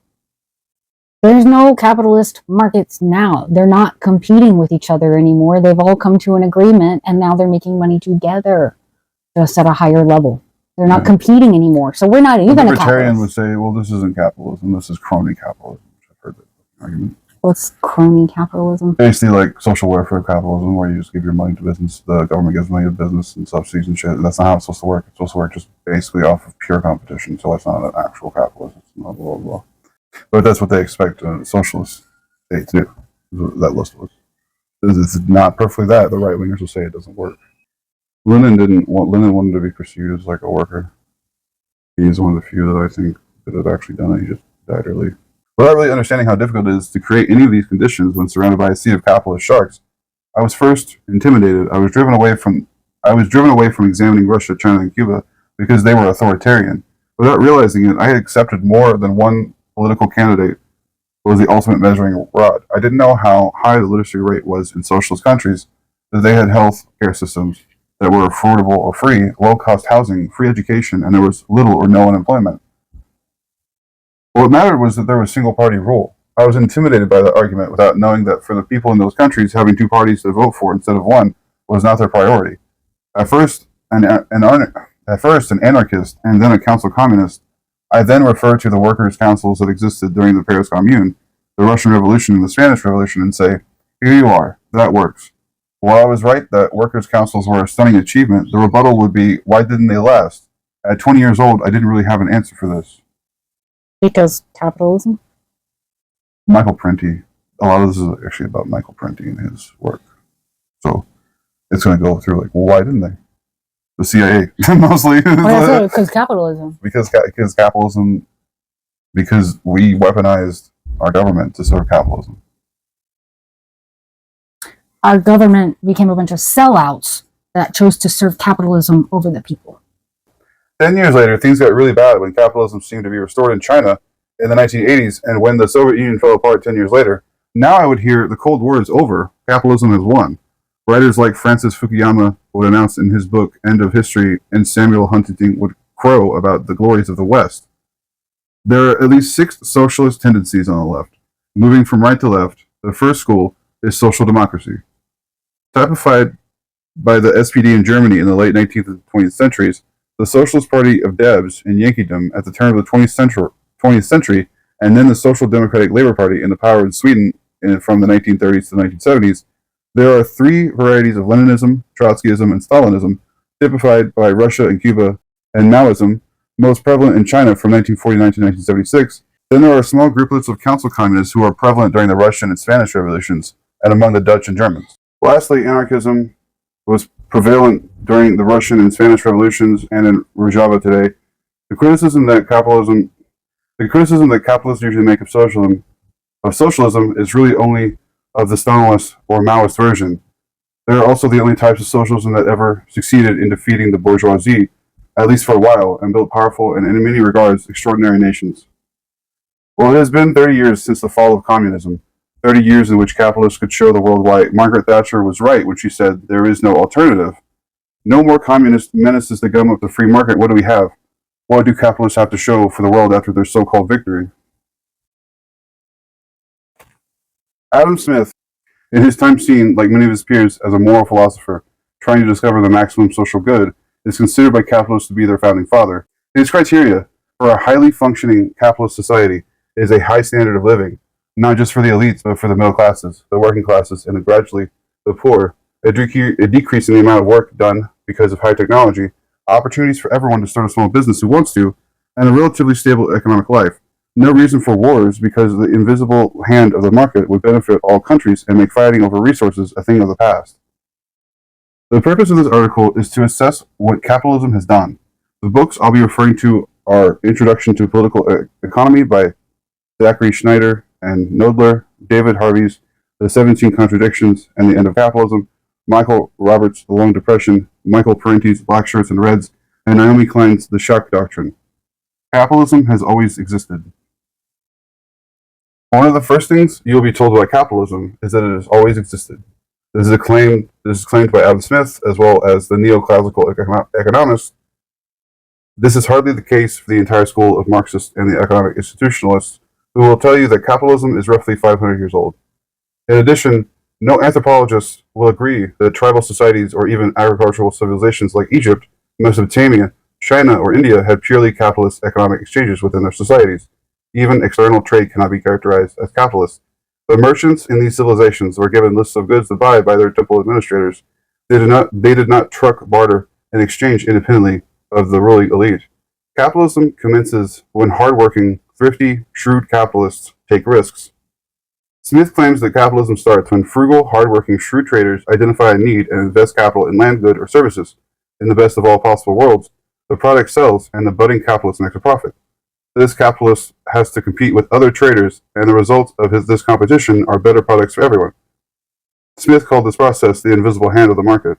There's no capitalist markets now. They're not competing with each other anymore. They've all come to an agreement, and now they're making money together, just at a higher level. They're not competing anymore. So we're not even a libertarian capitalist. would say, well, this isn't capitalism. This is crony capitalism. I've heard that argument. What's crony capitalism? Basically, like social welfare capitalism, where you just give your money to business, the government gives money to business and subsidies and shit. That's not how it's supposed to work. It's supposed to work just basically off of pure competition. So that's not an actual capitalism. It's not blah, blah, blah. But that's what they expect a socialist state to do. That list was. It's not perfectly that. The right wingers will say it doesn't work. Lenin wanted to be perceived as like a worker. He's one of the few that I think that have actually done it. He just died early. Without really understanding how difficult it is to create any of these conditions when surrounded by a sea of capitalist sharks, I was first intimidated. I was driven away from examining Russia, China, and Cuba because they were authoritarian. Without realizing it, I had accepted more than one political candidate was the ultimate measuring rod. I didn't know how high the literacy rate was in socialist countries, that they had health care systems that were affordable or free, low-cost housing, free education, and there was little or no unemployment. What mattered was that there was single-party rule. I was intimidated by that argument without knowing that for the people in those countries, having two parties to vote for instead of one was not their priority. At first, an anarchist and then a council communist, I then refer to the workers' councils that existed during the Paris Commune, the Russian Revolution, and the Spanish Revolution and say, here you are, that works. While I was right that workers' councils were a stunning achievement, the rebuttal would be, why didn't they last? At 20 years old, I didn't really have an answer for this. Because capitalism? Michael Prenti, a lot of this is actually about Michael Prenti and his work. So it's going to go through like, well, why didn't they? The CIA, mostly. Because capitalism. Because capitalism, because we weaponized our government to serve capitalism. Our government became a bunch of sellouts that chose to serve capitalism over the people. 10 years later, things got really bad when capitalism seemed to be restored in China in the 1980s, and when the Soviet Union fell apart 10 years later. Now I would hear the Cold War is over, capitalism has won. Writers like Francis Fukuyama would announce in his book End of History, and Samuel Huntington would crow about the glories of the West. There are at least 6 socialist tendencies on the left. Moving from right to left, the first school is social democracy. Typified by the SPD in Germany in the late 19th and 20th centuries, the Socialist Party of Debs in Yankeedom at the turn of the 20th century, and then the Social Democratic Labour Party in the power in Sweden from the 1930s to the 1970s, there are 3 varieties of Leninism, Trotskyism, and Stalinism, typified by Russia and Cuba, and Maoism, most prevalent in China from 1949 to 1976. Then there are small grouplets of council communists who are prevalent during the Russian and Spanish revolutions, and among the Dutch and Germans. Lastly, anarchism was prevalent during the Russian and Spanish revolutions and in Rojava today. The criticism that capitalists usually make of socialism is really only of the Stalinist or Maoist version. They are also the only types of socialism that ever succeeded in defeating the bourgeoisie, at least for a while, and built powerful and in many regards extraordinary nations. Well, it has been 30 years since the fall of communism. 30 years in which capitalists could show the world why Margaret Thatcher was right when she said there is no alternative. No more communist menaces to gum up the free market. What do we have? What do capitalists have to show for the world after their so-called victory? Adam Smith, in his time seen, like many of his peers, as a moral philosopher trying to discover the maximum social good, is considered by capitalists to be their founding father. His criteria for a highly functioning capitalist society is a high standard of living, not just for the elites, but for the middle classes, the working classes, and gradually the poor. A decrease in the amount of work done because of high technology, opportunities for everyone to start a small business who wants to, and a relatively stable economic life. No reason for wars because the invisible hand of the market would benefit all countries and make fighting over resources a thing of the past. The purpose of this article is to assess what capitalism has done. The books I'll be referring to are Introduction to Political Economy by Zachary Schneider and Knoedler, David Harvey's The 17 Contradictions and the End of Capitalism, Michael Roberts' The Long Depression, Michael Parenti's Black Shirts and Reds, and Naomi Klein's The Shock Doctrine. Capitalism has always existed. One of the first things you'll be told about capitalism is that it has always existed. This is claimed by Adam Smith as well as the neoclassical economists. This is hardly the case for the entire school of Marxists and the economic institutionalists, who will tell you that capitalism is roughly 500 years old. In addition, no anthropologist will agree that tribal societies or even agricultural civilizations like Egypt, Mesopotamia, China, or India had purely capitalist economic exchanges within their societies. Even external trade cannot be characterized as capitalist. The merchants in these civilizations were given lists of goods to buy by their temple administrators. They did not truck, barter, and exchange independently of the ruling elite. Capitalism commences when hardworking, thrifty, shrewd capitalists take risks. Smith claims that capitalism starts when frugal, hardworking, shrewd traders identify a need and invest capital in land, good, or services. In the best of all possible worlds, the product sells and the budding capitalist makes a profit. This capitalist has to compete with other traders, and the results of this competition are better products for everyone. Smith called this process the invisible hand of the market.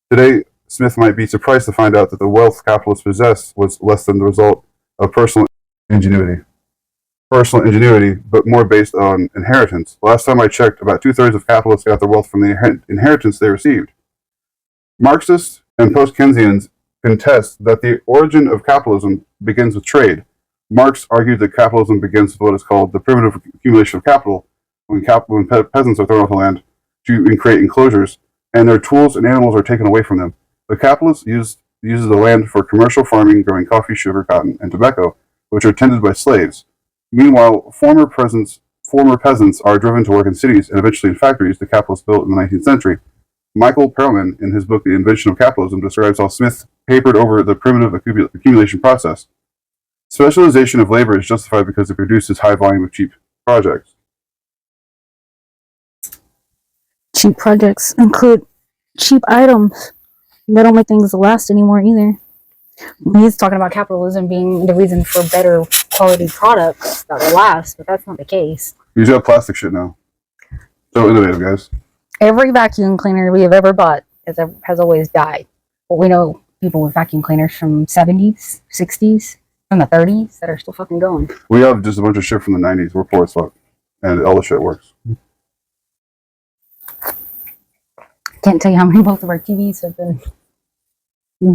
Today, Smith might be surprised to find out that the wealth capitalists possessed was less than the result of personal ingenuity, but more based on inheritance. Last time I checked, about 2/3 of capitalists got their wealth from the inheritance they received. Marxists and post-Keynesians contest that the origin of capitalism begins with trade. Marx argued that capitalism begins with what is called the primitive accumulation of capital, when peasants are thrown off the land to create enclosures, and their tools and animals are taken away from them. The capitalist uses the land for commercial farming, growing coffee, sugar, cotton, and tobacco, which are tended by slaves. Meanwhile, former peasants are driven to work in cities and eventually in factories the capitalists built in the 19th century. Michael Perlman, in his book The Invention of Capitalism, describes how Smith papered over the primitive accumulation process. Specialization of labor is justified because it produces high volume of cheap projects. Cheap projects include cheap items. They don't make things last anymore either. He's talking about capitalism being the reason for better quality products that will last, but that's not the case. You got plastic shit now. So innovative, guys. Every vacuum cleaner we have ever bought has always died. But we know people with vacuum cleaners from 70s, 60s, from the 30s that are still fucking going. We have just a bunch of shit from the 90s. We're poor as fuck. And all the shit works. Can't tell you how many both of our TVs have been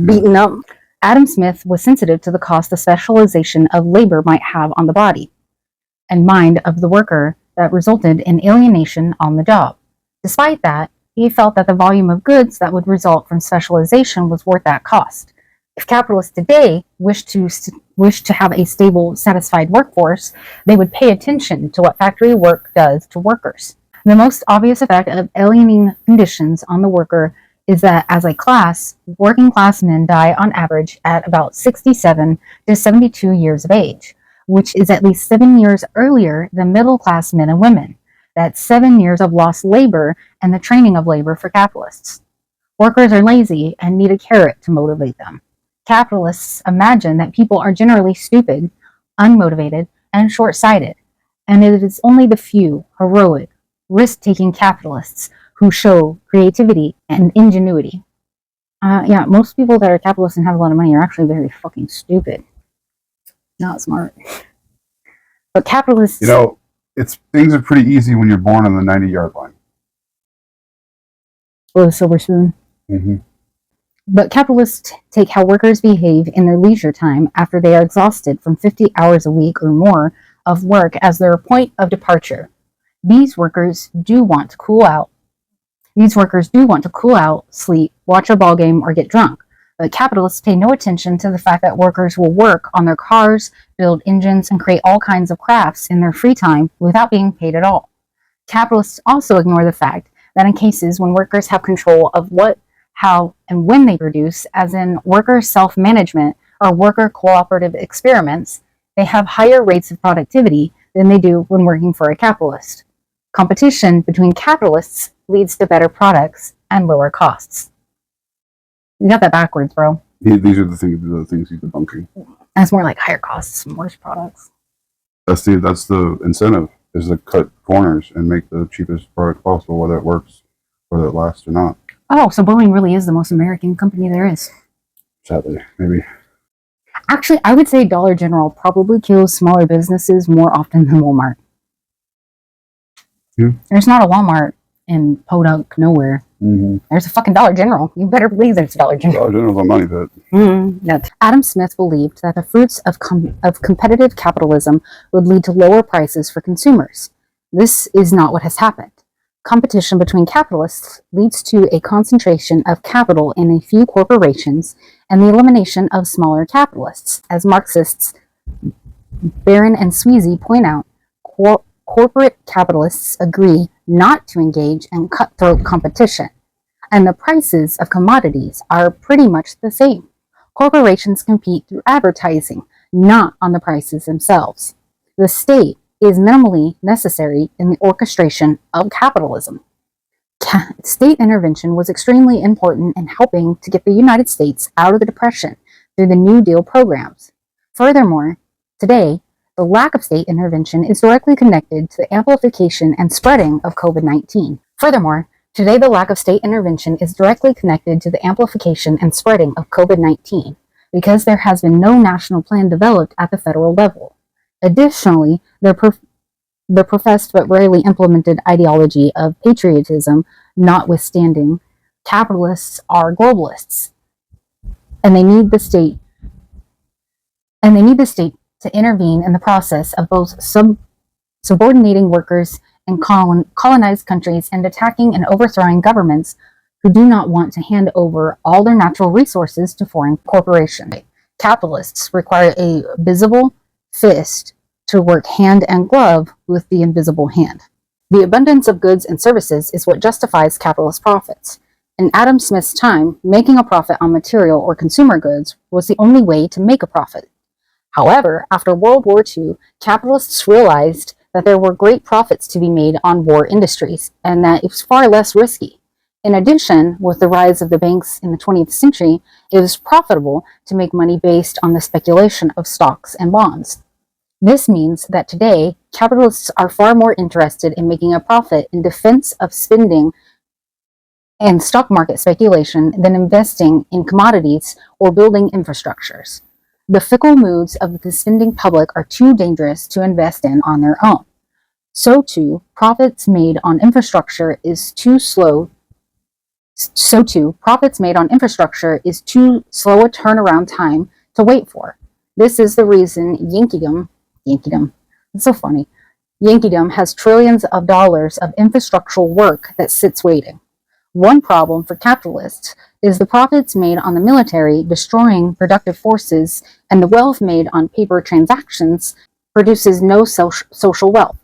beaten up. Adam Smith was sensitive to the cost the specialization of labor might have on the body and mind of the worker that resulted in alienation on the job. Despite that, he felt that the volume of goods that would result from specialization was worth that cost. If capitalists today wish to have a stable, satisfied workforce, they would pay attention to what factory work does to workers. The most obvious effect of alienating conditions on the worker is that as a class, working class men die on average at about 67 to 72 years of age, which is at least 7 years earlier than middle class men and women. That's 7 years of lost labor and the training of labor for capitalists. Workers are lazy and need a carrot to motivate them. Capitalists imagine that people are generally stupid, unmotivated, and short-sighted, and it is only the few, heroic, risk-taking capitalists who show creativity and ingenuity. Most people that are capitalists and have a lot of money are actually very fucking stupid. Not smart. But capitalists... You know, things are pretty easy when you're born on the 90-yard line. Or the silver spoon. Mm-hmm. But capitalists take how workers behave in their leisure time after they are exhausted from 50 hours a week or more of work as their point of departure. These workers do want to cool out, sleep, watch a ball game, or get drunk. But capitalists pay no attention to the fact that workers will work on their cars, build engines, and create all kinds of crafts in their free time without being paid at all. Capitalists also ignore the fact that in cases when workers have control of what, how, and when they produce, as in worker self-management or worker cooperative experiments, they have higher rates of productivity than they do when working for a capitalist. Competition between capitalists leads to better products and lower costs. You got that backwards, bro. These are the things he's debunking. And it's more like higher costs and worse products. That's the incentive, is to cut corners and make the cheapest product possible, whether it works, whether it lasts or not. Oh, so Boeing really is the most American company there is. Sadly, maybe. Actually, I would say Dollar General probably kills smaller businesses more often than Walmart. Yeah. There's not a Walmart in Podunk nowhere. There's a fucking Dollar General. You better believe there's a Dollar General. Dollar General's a money pit. No. Adam Smith believed that the fruits of competitive capitalism would lead to lower prices for consumers. This is not what has happened. Competition between capitalists leads to a concentration of capital in a few corporations and the elimination of smaller capitalists. As Marxists Barron and Sweezy point out, corporate capitalists agree not to engage in cutthroat competition, and the prices of commodities are pretty much the same. Corporations compete through advertising, not on the prices themselves. The state is minimally necessary in the orchestration of capitalism. State intervention was extremely important in helping to get the United States out of the Depression through the New Deal programs. Furthermore, today, the lack of state intervention is directly connected to the amplification and spreading of COVID-19. Furthermore, today the lack of state intervention is directly connected to the amplification and spreading of COVID-19 because there has been no national plan developed at the federal level. Additionally, the professed but rarely implemented ideology of patriotism notwithstanding, capitalists are globalists, and they need the state to intervene in the process of both subordinating workers in colonized countries and attacking and overthrowing governments who do not want to hand over all their natural resources to foreign corporations. Capitalists require a visible fist to work hand and glove with the invisible hand. The abundance of goods and services is what justifies capitalist profits. In Adam Smith's time, making a profit on material or consumer goods was the only way to make a profit. However, after World War II, capitalists realized that there were great profits to be made on war industries and that it was far less risky. In addition, with the rise of the banks in the 20th century, it was profitable to make money based on the speculation of stocks and bonds. This means that today, capitalists are far more interested in making a profit in defense of spending and stock market speculation than investing in commodities or building infrastructures. The fickle moods of the spending public are too dangerous to invest in on their own. So too, profits made on infrastructure is too slow a turnaround time to wait for. This is the reason Yankeedom, it's so funny, Yankeedom has trillions of dollars of infrastructural work that sits waiting. One problem for capitalists is the profits made on the military destroying productive forces, and the wealth made on paper transactions produces no social wealth.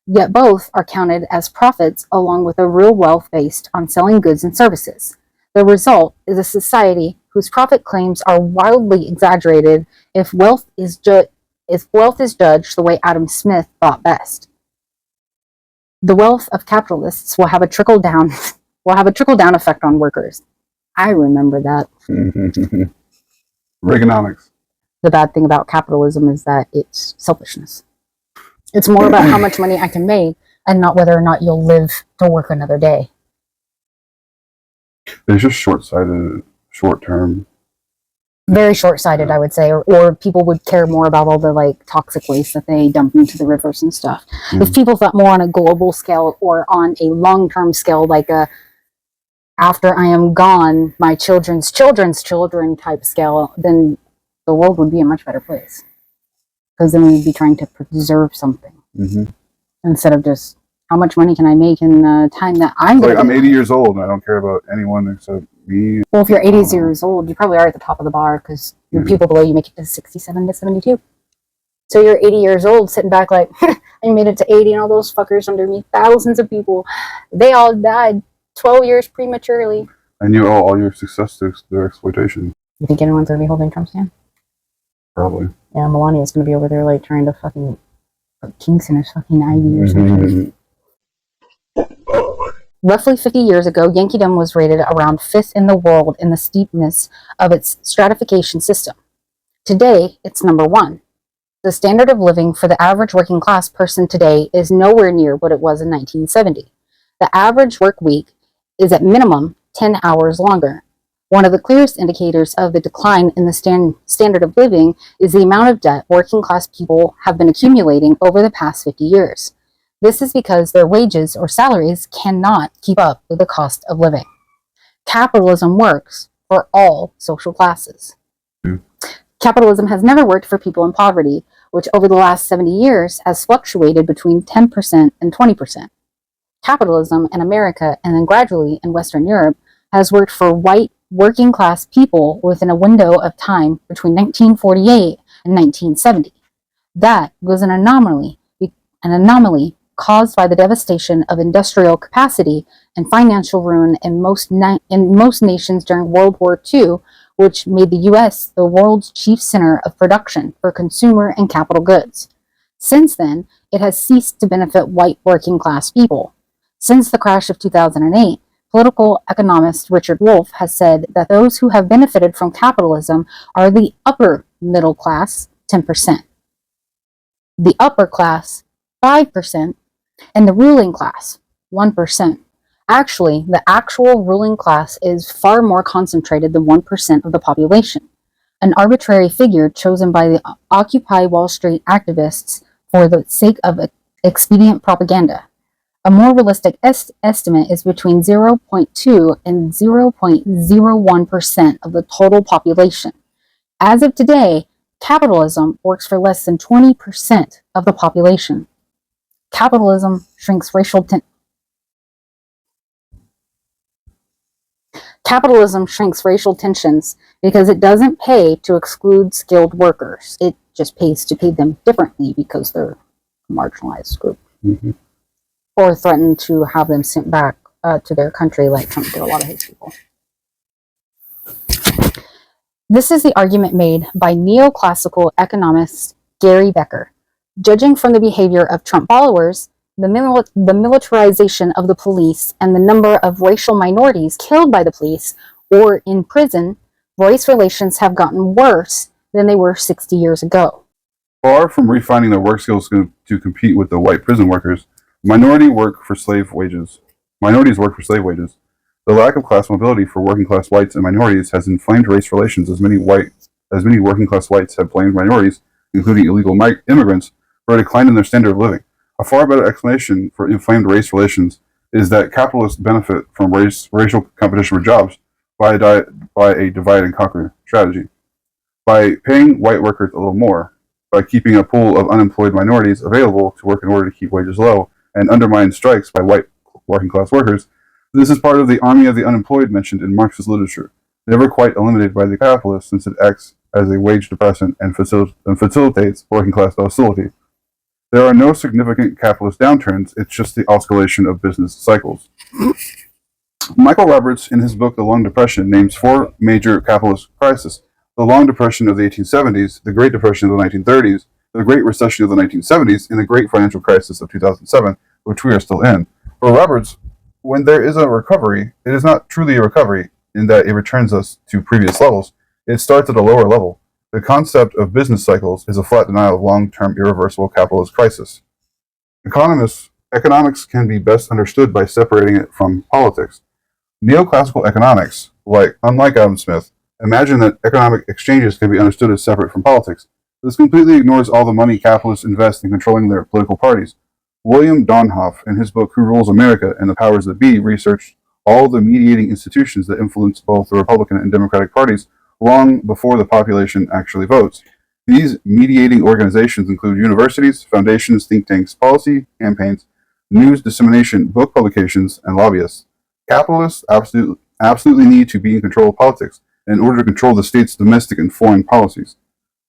Yet both are counted as profits along with the real wealth based on selling goods and services. The result is a society whose profit claims are wildly exaggerated if wealth is judged the way Adam Smith thought best. The wealth of capitalists will have a trickle down effect on workers. I remember that. Reaganomics. The bad thing about capitalism is that it's selfishness. It's more about how much money I can make and not whether or not you'll live to work another day. It's just short-sighted, short-term. Very short-sighted, I would say, or people would care more about all the toxic waste that they dump into the rivers and stuff. If people thought more on a global scale or on a long-term scale, after I am gone, my children's children type scale, then the world would be a much better place. Because then we'd be trying to preserve something instead of just how much money can I make in the time that I'm. I'm 80 years old and I don't care about anyone except me. Well, if you're 80 years old, you probably are at the top of the bar because the people below you make it to 67 to 72. So you're 80 years old, sitting back I made it to 80, and all those fuckers under me, thousands of people, they all died 12 years prematurely. And you owe all your success to their exploitation. You think anyone's going to be holding Trump's hand? Probably. Yeah, Melania's going to be over there trying to fucking put kinks in his fucking IV or something. Roughly 50 years ago, Yankeedom was rated around 5th in the world in the steepness of its stratification system. Today, it's number 1. The standard of living for the average working class person today is nowhere near what it was in 1970. The average work week is at minimum 10 hours longer. One of the clearest indicators of the decline in the standard of living is the amount of debt working class people have been accumulating over the past 50 years. This is because their wages or salaries cannot keep up with the cost of living. Capitalism works for all social classes. Capitalism has never worked for people in poverty, which over the last 70 years has fluctuated between 10% and 20%. Capitalism in America and then gradually in Western Europe has worked for white working class people within a window of time between 1948 and 1970. That was an anomaly caused by the devastation of industrial capacity and financial ruin in most nations during World War II, which made the U.S. the world's chief center of production for consumer and capital goods. Since then, it has ceased to benefit white working class people. Since the crash of 2008, political economist Richard Wolff has said that those who have benefited from capitalism are the upper middle class, 10%, the upper class, 5%, and the ruling class, 1%. Actually, the actual ruling class is far more concentrated than 1% of the population, an arbitrary figure chosen by the Occupy Wall Street activists for the sake of expedient propaganda. A more realistic estimate is between 0.2 and 0.01% of the total population. As of today, capitalism works for less than 20% of the population. Capitalism shrinks racial tensions because it doesn't pay to exclude skilled workers. It just pays to pay them differently because they're a marginalized group. Mm-hmm. Or threaten to have them sent back to their country like Trump did a lot of his people. This is the argument made by neoclassical economist Gary Becker. Judging from the behavior of Trump followers, the militarization of the police, and the number of racial minorities killed by the police or in prison, race relations have gotten worse than they were 60 years ago. Far from refining their work skills to compete with the white prison workers, minorities work for slave wages. The lack of class mobility for working class whites and minorities has inflamed race relations as many working class whites have blamed minorities, including illegal immigrants, for a decline in their standard of living. A far better explanation for inflamed race relations is that capitalists benefit from racial competition for jobs by a divide and conquer strategy. By paying white workers a little more, by keeping a pool of unemployed minorities available to work in order to keep wages low, and undermine strikes by white working class workers, this is part of the army of the unemployed mentioned in Marxist literature, never quite eliminated by the capitalists since it acts as a wage depressant and facilitates working class docility. There are no significant capitalist downturns, it's just the oscillation of business cycles. Michael Roberts, in his book The Long Depression, names 4 major capitalist crises: the Long Depression of the 1870s, the Great Depression of the 1930s, the Great Recession of the 1970s, and the Great Financial Crisis of 2007, which we are still in. For Roberts, when there is a recovery, it is not truly a recovery in that it returns us to previous levels. It starts at a lower level. The concept of business cycles is a flat denial of long-term irreversible capitalist crisis. Economics can be best understood by separating it from politics. Neoclassical economics, unlike Adam Smith, imagine that economic exchanges can be understood as separate from politics. This completely ignores all the money capitalists invest in controlling their political parties. William Donhoff, in his book Who Rules America and the Powers That Be, researched all the mediating institutions that influence both the Republican and Democratic parties long before the population actually votes. These mediating organizations include universities, foundations, think tanks, policy campaigns, news dissemination, book publications, and lobbyists. Capitalists absolutely need to be in control of politics in order to control the state's domestic and foreign policies.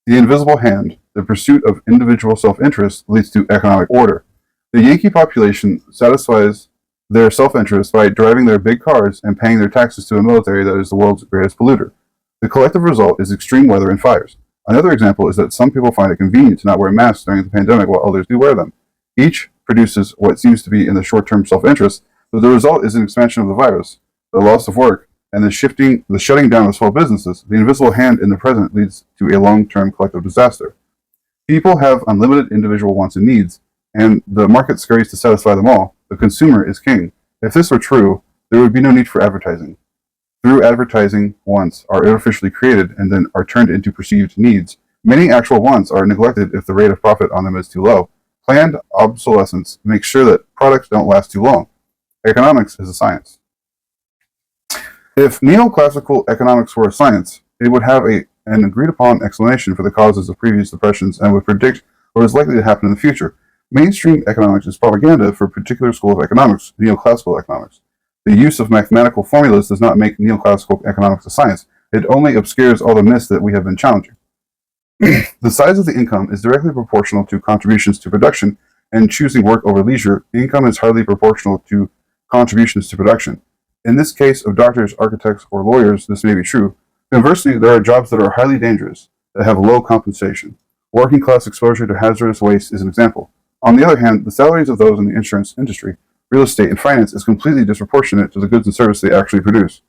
The invisible hand, the pursuit of individual self-interest, leads to economic order. The Yankee population satisfies their self-interest by driving their big cars and paying their taxes to a military that is the world's greatest polluter. The collective result is extreme weather and fires. Another example is that some people find it convenient to not wear masks during the pandemic while others do wear them. Each produces what seems to be in the short-term self-interest, but the result is an expansion of the virus, the loss of work, and the shutting down of small businesses. The invisible hand in the present leads to a long-term collective disaster. People have unlimited individual wants and needs, and the market scurries to satisfy them all. The consumer is king. If this were true, there would be no need for advertising. Through advertising, wants are artificially created and then are turned into perceived needs. Many actual wants are neglected if the rate of profit on them is too low. Planned obsolescence makes sure that products don't last too long. Economics is a science. If neoclassical economics were a science, it would have an agreed upon explanation for the causes of previous depressions and would predict what is likely to happen in the future. Mainstream economics is propaganda for a particular school of economics, neoclassical economics. The use of mathematical formulas does not make neoclassical economics a science. It only obscures all the myths that we have been challenging. The size of the income is directly proportional to contributions to production, and choosing work over leisure, income is hardly proportional to contributions to production. In this case of doctors, architects, or lawyers, this may be true. Conversely, there are jobs that are highly dangerous, that have low compensation. Working class exposure to hazardous waste is an example. On the other hand, the salaries of those in the insurance industry, real estate, and finance is completely disproportionate to the goods and services they actually produce.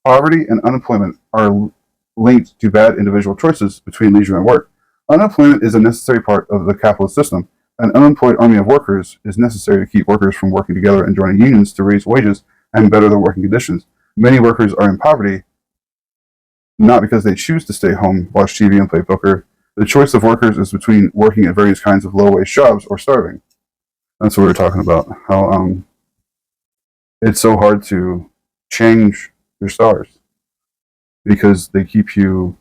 Poverty and unemployment are linked to bad individual choices between leisure and work. Unemployment is a necessary part of the capitalist system. An unemployed army of workers is necessary to keep workers from working together and joining unions to raise wages and better their working conditions. Many workers are in poverty not because they choose to stay home, watch TV, and play poker. The choice of workers is between working at various kinds of low-wage jobs or starving. That's what we were talking about, how it's so hard to change your stars because they keep you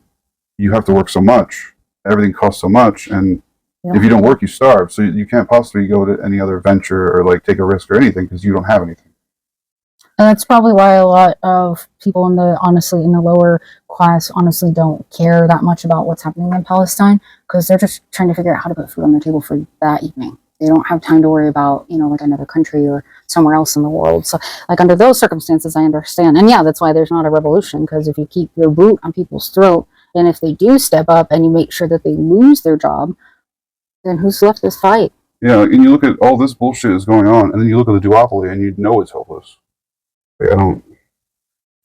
have to work so much, everything costs so much, and if you don't work, you starve. So you can't possibly go to any other venture or like take a risk or anything because you don't have anything. And that's probably why a lot of people in the lower class honestly don't care that much about what's happening in Palestine, because they're just trying to figure out how to put food on their table for that evening. They don't have time to worry about, like another country or somewhere else in the world. So like under those circumstances, I understand. And yeah, that's why there's not a revolution, because if you keep your boot on people's throat, and if they do step up and you make sure that they lose their job, then who's left this fight? Yeah, and you look at all this bullshit is going on, and then you look at the duopoly and you know it's hopeless. Like, I don't.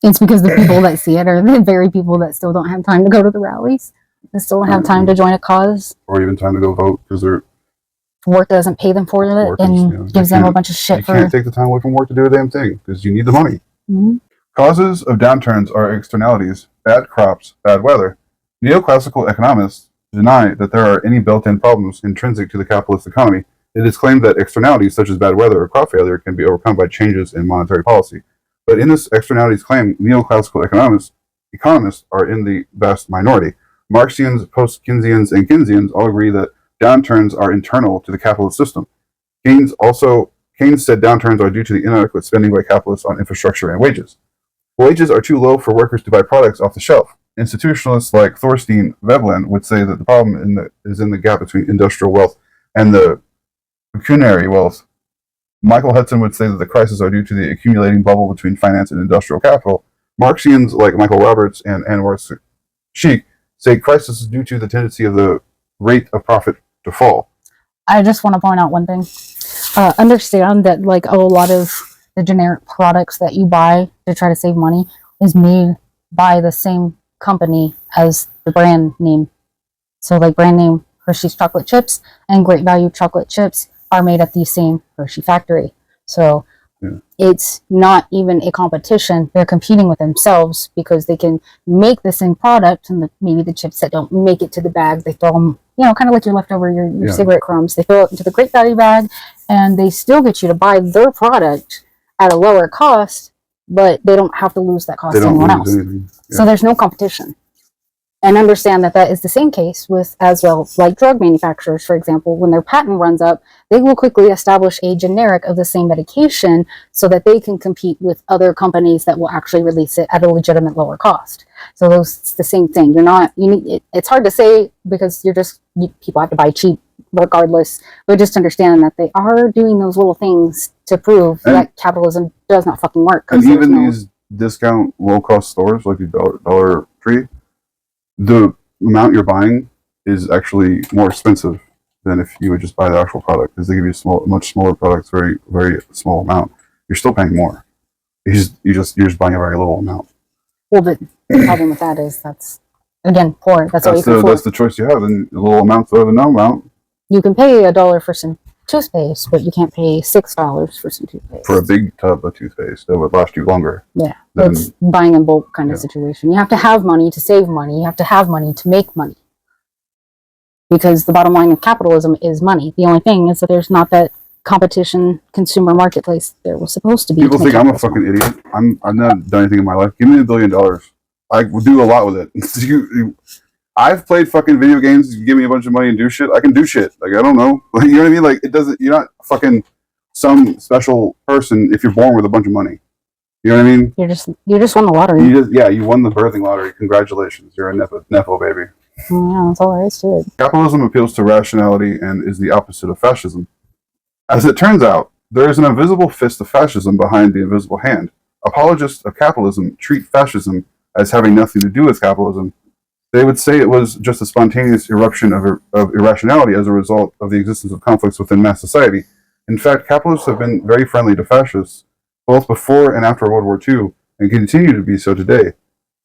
It's because the people that see it are the very people that still don't have time to go to the rallies. They still don't have time to join a cause. Or even time to go vote because their work doesn't pay them for it and gives them a bunch of shit for. You can't take the time away from work to do a damn thing because you need the money. Mm-hmm. Causes of downturns are externalities, bad crops, bad weather. Neoclassical economists deny that there are any built-in problems intrinsic to the capitalist economy. It is claimed that externalities such as bad weather or crop failure can be overcome by changes in monetary policy. But in this externalities claim, neoclassical economists are in the vast minority. Marxians, post-Keynesians, and Keynesians all agree that downturns are internal to the capitalist system. Keynes said downturns are due to the inadequate spending by capitalists on infrastructure and wages. Wages are too low for workers to buy products off the shelf. Institutionalists like Thorstein Veblen would say that the problem is in the gap between industrial wealth and the pecuniary wealth. Michael Hudson would say that the crises are due to the accumulating bubble between finance and industrial capital. Marxians like Michael Roberts and Anwar Sheikh say crisis is due to the tendency of the rate of profit to fall. I just want to point out one thing. Understand that like a lot of the generic products that you buy to try to save money is made by the same company as the brand name. So like brand name Hershey's chocolate chips and Great Value chocolate chips are made at the same Hershey factory. So it's not even a competition. They're competing with themselves because they can make the same product, and maybe the chips that don't make it to the bag, they throw them, kind of like your leftover, your cigarette crumbs. They throw it into the Great Value bag, and they still get you to buy their product at a lower cost, but they don't have to lose that cost to anyone else. So there's no competition. And understand that is the same case with, as well, like drug manufacturers, for example, when their patent runs up, they will quickly establish a generic of the same medication so that they can compete with other companies that will actually release it at a legitimate lower cost. So it's the same thing. It's hard to say because people have to buy cheap regardless, but just understand that they are doing those little things to prove that capitalism does not fucking work. And even these discount low-cost stores like the Dollar Tree, the amount you're buying is actually more expensive than if you would just buy the actual product, because they give you much smaller products, very, very small amount. You're still paying more. You're just buying a very little amount. Well, but the problem with that is that's again poor. That's the choice you have, and the little amount's better than no amount. You can pay $1 for some toothpaste, but you can't pay $6 for some toothpaste. For a big tub of toothpaste that would last you longer. Yeah, it's buying in bulk kind of situation. You have to have money to save money. You have to have money to make money. Because the bottom line of capitalism is money. The only thing is that there's not that competition consumer marketplace there was supposed to be. People to make think I'm a capitalism fucking idiot. I've not done anything in my life. Give me $1 billion. I will do a lot with it. I've played fucking video games. You give me a bunch of money and do shit. I can do shit. Like, I don't know. Like, you know what I mean? Like, it doesn't. You're not fucking some special person if you're born with a bunch of money. You know what I mean? You just won the lottery. You won the birthing lottery. Congratulations. You're a nepo baby. Yeah, that's all there is to it. Capitalism appeals to rationality and is the opposite of fascism. As it turns out, there is an invisible fist of fascism behind the invisible hand. Apologists of capitalism treat fascism as having nothing to do with capitalism. They would say it was just a spontaneous eruption of irrationality as a result of the existence of conflicts within mass society. In fact, capitalists have been very friendly to fascists, both before and after World War II, and continue to be so today.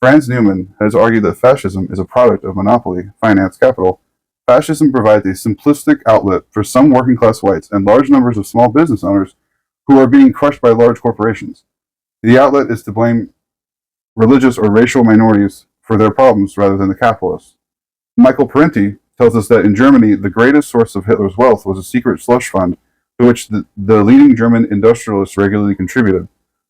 Franz Neumann has argued that fascism is a product of monopoly, finance, capital. Fascism provides a simplistic outlet for some working-class whites and large numbers of small business owners who are being crushed by large corporations. The outlet is to blame religious or racial minorities for their problems rather than the capitalists. Michael Parenti tells us that in Germany, the greatest source of Hitler's wealth was a secret slush fund to which the leading German industrialists regularly contributed.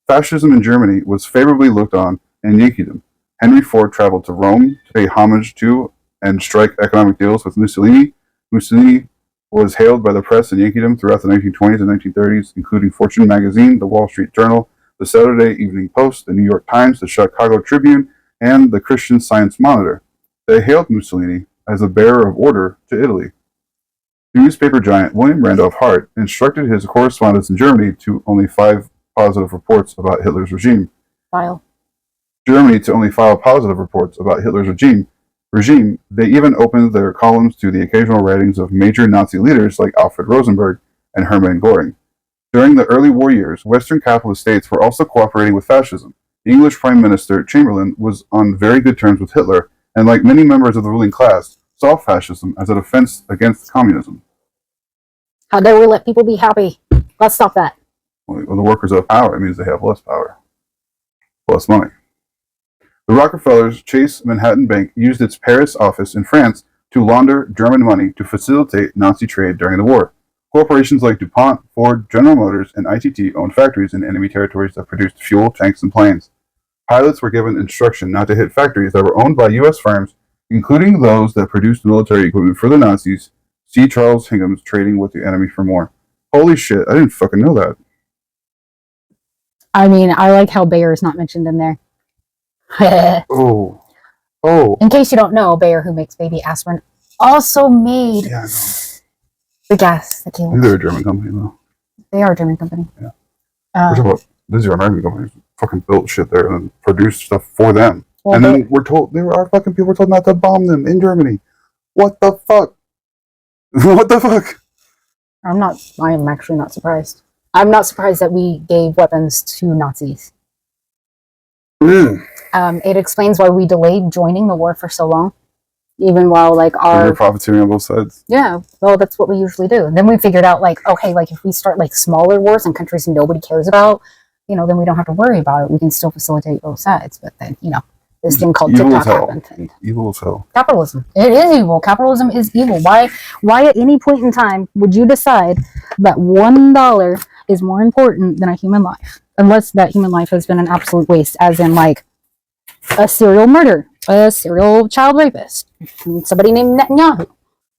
Fascism in Germany was favorably looked on in Yankeedom. Henry Ford traveled to Rome to pay homage to and strike economic deals with Mussolini. Mussolini was hailed by the press in Yankeedom throughout the 1920s and 1930s, including Fortune magazine, the Wall Street Journal, the Saturday Evening Post, the New York Times, the Chicago Tribune, and the Christian Science Monitor. They hailed Mussolini as a bearer of order to Italy. Newspaper giant William Randolph Hart instructed his correspondents in Germany to only 5 positive reports about Hitler's regime. Germany to only file positive reports about Hitler's regime. They even opened their columns to the occasional writings of major Nazi leaders like Alfred Rosenberg and Hermann Göring. During the early war years, Western capitalist states were also cooperating with fascism. The English Prime Minister Chamberlain was on very good terms with Hitler, and like many members of the ruling class, saw fascism as a defense against communism. How dare we let people be happy? Let's stop that. When the workers have power, it means they have less power, less money. The Rockefellers' Chase Manhattan Bank used its Paris office in France to launder German money to facilitate Nazi trade during the war. Corporations like DuPont, Ford, General Motors, and ITT owned factories in enemy territories that produced fuel, tanks, and planes. Pilots were given instruction not to hit factories that were owned by U.S. firms, including those that produced military equipment for the Nazis. See Charles Hingham's Trading with the Enemy for more. Holy shit, I didn't fucking know that. I mean, I like how Bayer is not mentioned in there. Oh. In case you don't know, Bayer, who makes baby aspirin, also made the gas that kills. They're a German company, though. They are a German company. Yeah. We're talking about, these are American companies. Fucking built shit there and produced stuff for them. Well, and then we're told, there are fucking people were told not to bomb them in Germany. What the fuck? What the fuck? I am actually not surprised. I'm not surprised that we gave weapons to Nazis. It explains why we delayed joining the war for so long, even while we're profiteering on both sides. Yeah, well, that's what we usually do. And then we figured out okay, if we start smaller wars in countries nobody cares about, then we don't have to worry about it. We can still facilitate both sides. But then this thing called TikTok happened. And evil as hell. Capitalism. It is evil. Capitalism is evil. Why at any point in time would you decide that $1 is more important than a human life? Unless that human life has been an absolute waste, as in a serial murder, a serial child rapist, somebody named Netanyahu.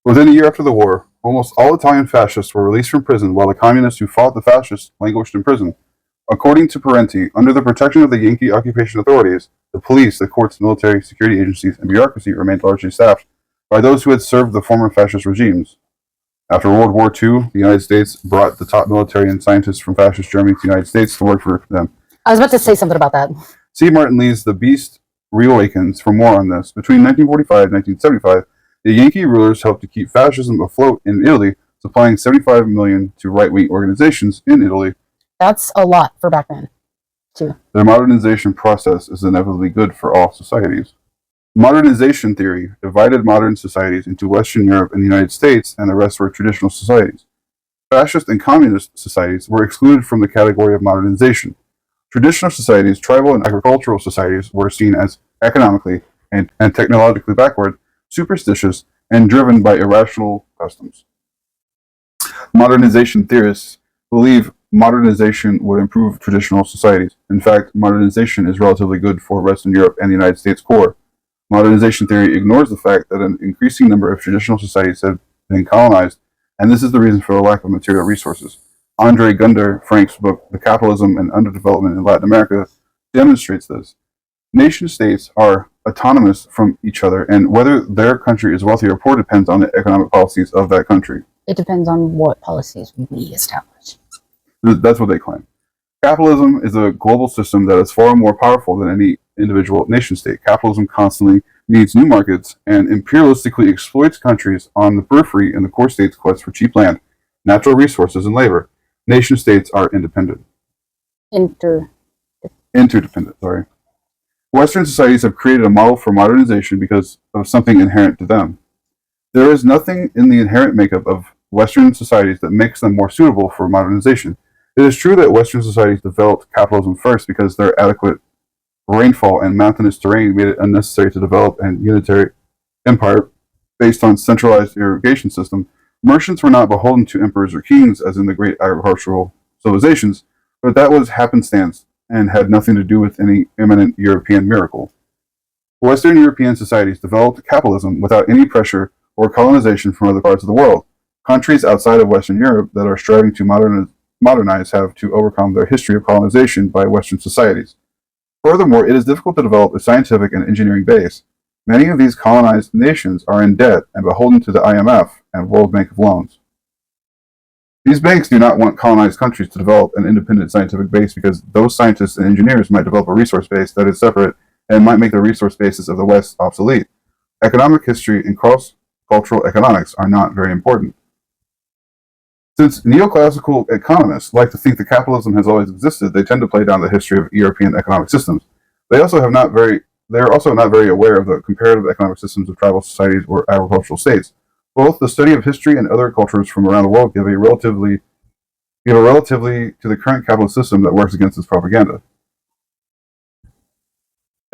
Within a year after the war, almost all Italian fascists were released from prison while the communists who fought the fascists languished in prison. According to Parenti, under the protection of the Yankee occupation authorities, the police, the courts, military, security agencies, and bureaucracy remained largely staffed by those who had served the former fascist regimes. After World War II, the United States brought the top military and scientists from fascist Germany to the United States to work for them. I was about to say something about that. C. Martin Lee's The Beast Reawakens for more on this. Between 1945 and 1975, the Yankee rulers helped to keep fascism afloat in Italy, supplying $75 million to right-wing organizations in Italy. That's a lot for back then, too. Their modernization process is inevitably good for all societies. Modernization theory divided modern societies into Western Europe and the United States, and the rest were traditional societies. Fascist and communist societies were excluded from the category of modernization. Traditional societies, tribal and agricultural societies, were seen as economically and technologically backward, superstitious, and driven by irrational customs. Modernization theorists believe modernization would improve traditional societies. In fact, modernization is relatively good for Western Europe and the United States core. Modernization theory ignores the fact that an increasing number of traditional societies have been colonized, and this is the reason for the lack of material resources. Andre Gunder Frank's book, The Capitalism and Underdevelopment in Latin America, demonstrates this. Nation states are autonomous from each other, and whether their country is wealthy or poor depends on the economic policies of that country. It depends on what policies we establish. That's what they claim. Capitalism is a global system that is far more powerful than any individual nation state. Capitalism constantly needs new markets and imperialistically exploits countries on the periphery in the core states' quest for cheap land, natural resources, and labor. Nation states are interdependent. Sorry. Western societies have created a model for modernization because of something inherent to them. There is nothing in the inherent makeup of Western societies that makes them more suitable for modernization. It is true that Western societies developed capitalism first because their adequate rainfall and mountainous terrain made it unnecessary to develop an unitary empire based on centralized irrigation system. Merchants were not beholden to emperors or kings as in the great agricultural civilizations, but that was happenstance and had nothing to do with any imminent European miracle. Western European societies developed capitalism without any pressure or colonization from other parts of the world. Countries outside of Western Europe that are striving to modernize have to overcome their history of colonization by Western societies. Furthermore, it is difficult to develop a scientific and engineering base. Many of these colonized nations are in debt and beholden to the IMF and World Bank of loans. These banks do not want colonized countries to develop an independent scientific base because those scientists and engineers might develop a resource base that is separate and might make the resource bases of the West obsolete. Economic history and cross-cultural economics are not very important. Since neoclassical economists like to think that capitalism has always existed, they tend to play down the history of European economic systems. They are also not very aware of the comparative economic systems of tribal societies or agricultural states. Both the study of history and other cultures from around the world give a relatively to the current capitalist system that works against this propaganda.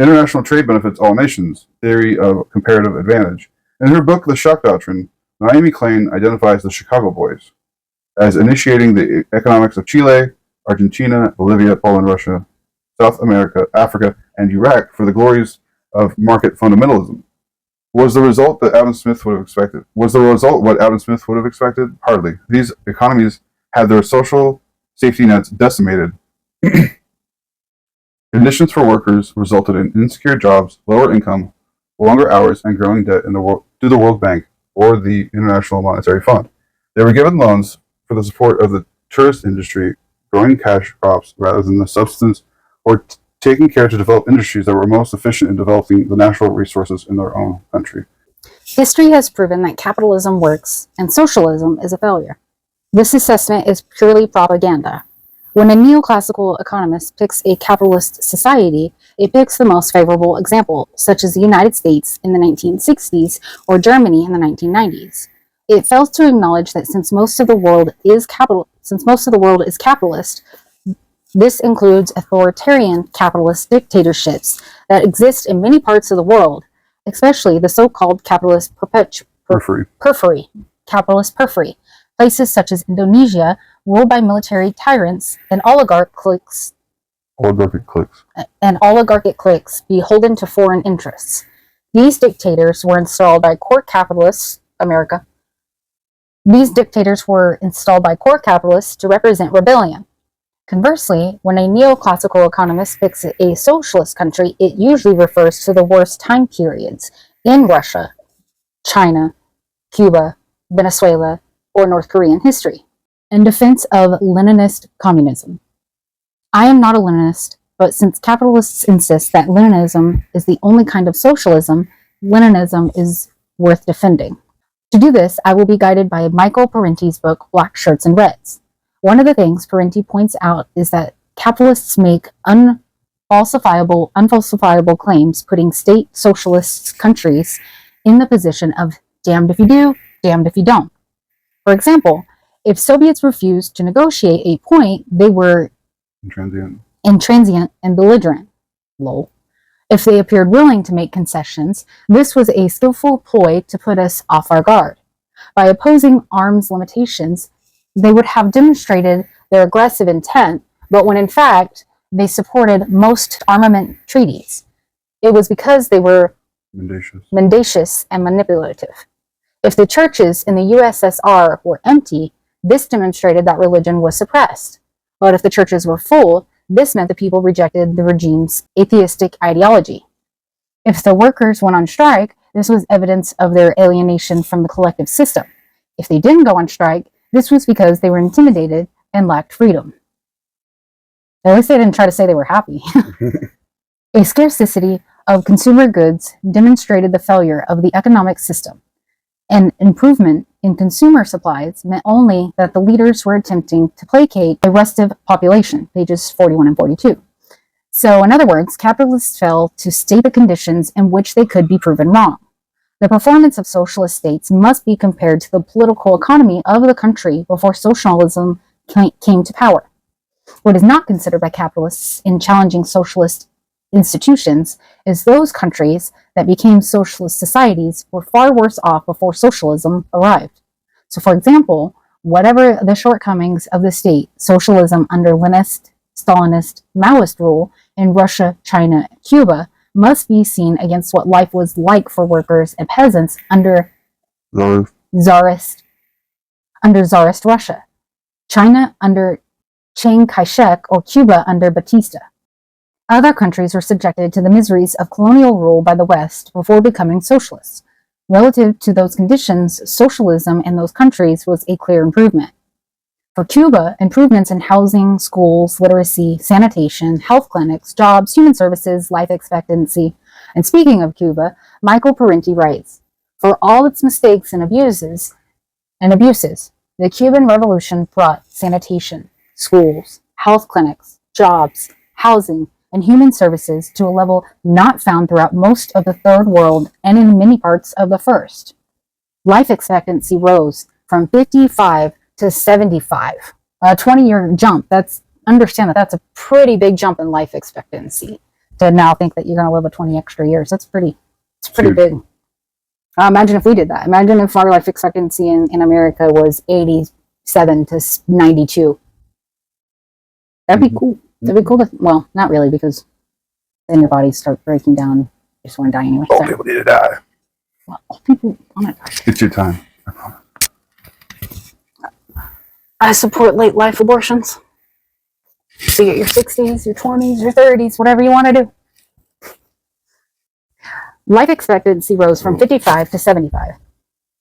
International trade benefits all nations, theory of comparative advantage. In her book, The Shock Doctrine, Naomi Klein identifies the Chicago Boys as initiating the economics of Chile, Argentina, Bolivia, Poland, Russia, South America, Africa, and Iraq for the glories of market fundamentalism. Was the result that Adam Smith would have expected? Was the result what Adam Smith would have expected? Hardly. These economies had their social safety nets decimated. Conditions for workers resulted in insecure jobs, lower income, longer hours, and growing debt in the world to the World Bank or the International Monetary Fund. They were given loans for the support of the tourist industry, growing cash crops rather than the substance, or taking care to develop industries that were most efficient in developing the natural resources in their own country. History has proven that capitalism works and socialism is a failure. This assessment is purely propaganda. When a neoclassical economist picks a capitalist society, it picks the most favorable example, such as the United States in the 1960s or Germany in the 1990s. It fails to acknowledge that since most of the world is capitalist, this includes authoritarian capitalist dictatorships that exist in many parts of the world, especially the so-called capitalist periphery, places such as Indonesia, ruled by military tyrants and oligarchic cliques beholden to foreign interests. These dictators were installed by core capitalists to represent rebellion. Conversely, when a neoclassical economist picks a socialist country, it usually refers to the worst time periods in Russia, China, Cuba, Venezuela, or North Korean history. In defense of Leninist communism. I am not a Leninist, but since capitalists insist that Leninism is the only kind of socialism, Leninism is worth defending. To do this, I will be guided by Michael Parenti's book, Black Shirts and Reds. One of the things Parenti points out is that capitalists make unfalsifiable claims, putting state socialist countries in the position of damned if you do, damned if you don't. For example, if Soviets refused to negotiate a point, they were intransient and belligerent. Lol. If they appeared willing to make concessions, this was a skillful ploy to put us off our guard. By opposing arms limitations, they would have demonstrated their aggressive intent, but when in fact they supported most armament treaties, it was because they were mendacious and manipulative. If the churches in the USSR were empty, this demonstrated that religion was suppressed. But if the churches were full, this meant the people rejected the regime's atheistic ideology. If the workers went on strike, this was evidence of their alienation from the collective system. If they didn't go on strike, this was because they were intimidated and lacked freedom. At least they didn't try to say they were happy. A scarcity of consumer goods demonstrated the failure of the economic system. An improvement in consumer supplies meant only that the leaders were attempting to placate a restive population, pages 41 and 42. So, in other words, capitalists failed to state the conditions in which they could be proven wrong. The performance of socialist states must be compared to the political economy of the country before socialism came to power. What is not considered by capitalists in challenging socialist institutions is those countries that became socialist societies were far worse off before socialism arrived. So, for example, whatever the shortcomings of the state, socialism under Leninist, Stalinist, Maoist rule in Russia, China, and Cuba must be seen against what life was like for workers and peasants under Tsarist Russia, China under Chiang Kai-shek, or Cuba under Batista. Other countries were subjected to the miseries of colonial rule by the West before becoming socialists. Relative to those conditions, socialism in those countries was a clear improvement. For Cuba, improvements in housing, schools, literacy, sanitation, health clinics, jobs, human services, life expectancy. And speaking of Cuba, Michael Parenti writes, "For all its mistakes and abuses, the Cuban Revolution brought sanitation, schools, health clinics, jobs, housing, and human services to a level not found throughout most of the Third World and in many parts of the First. Life expectancy rose from 55 to 75, a 20-year jump. Understand that's a pretty big jump in life expectancy to now think that you're going to live a 20 extra years. It's pretty big. Imagine if we did that. Imagine if our life expectancy in America was 87 to 92. That'd be cool. That'd be cool. Well, not really, because then your body starts breaking down. You just want to die anyway. All people need to die. Well, all people want to die. It's your time. I support late life abortions. So you get your 60s, your 20s, your 30s, whatever you want to do. Life expectancy rose from 55 to 75.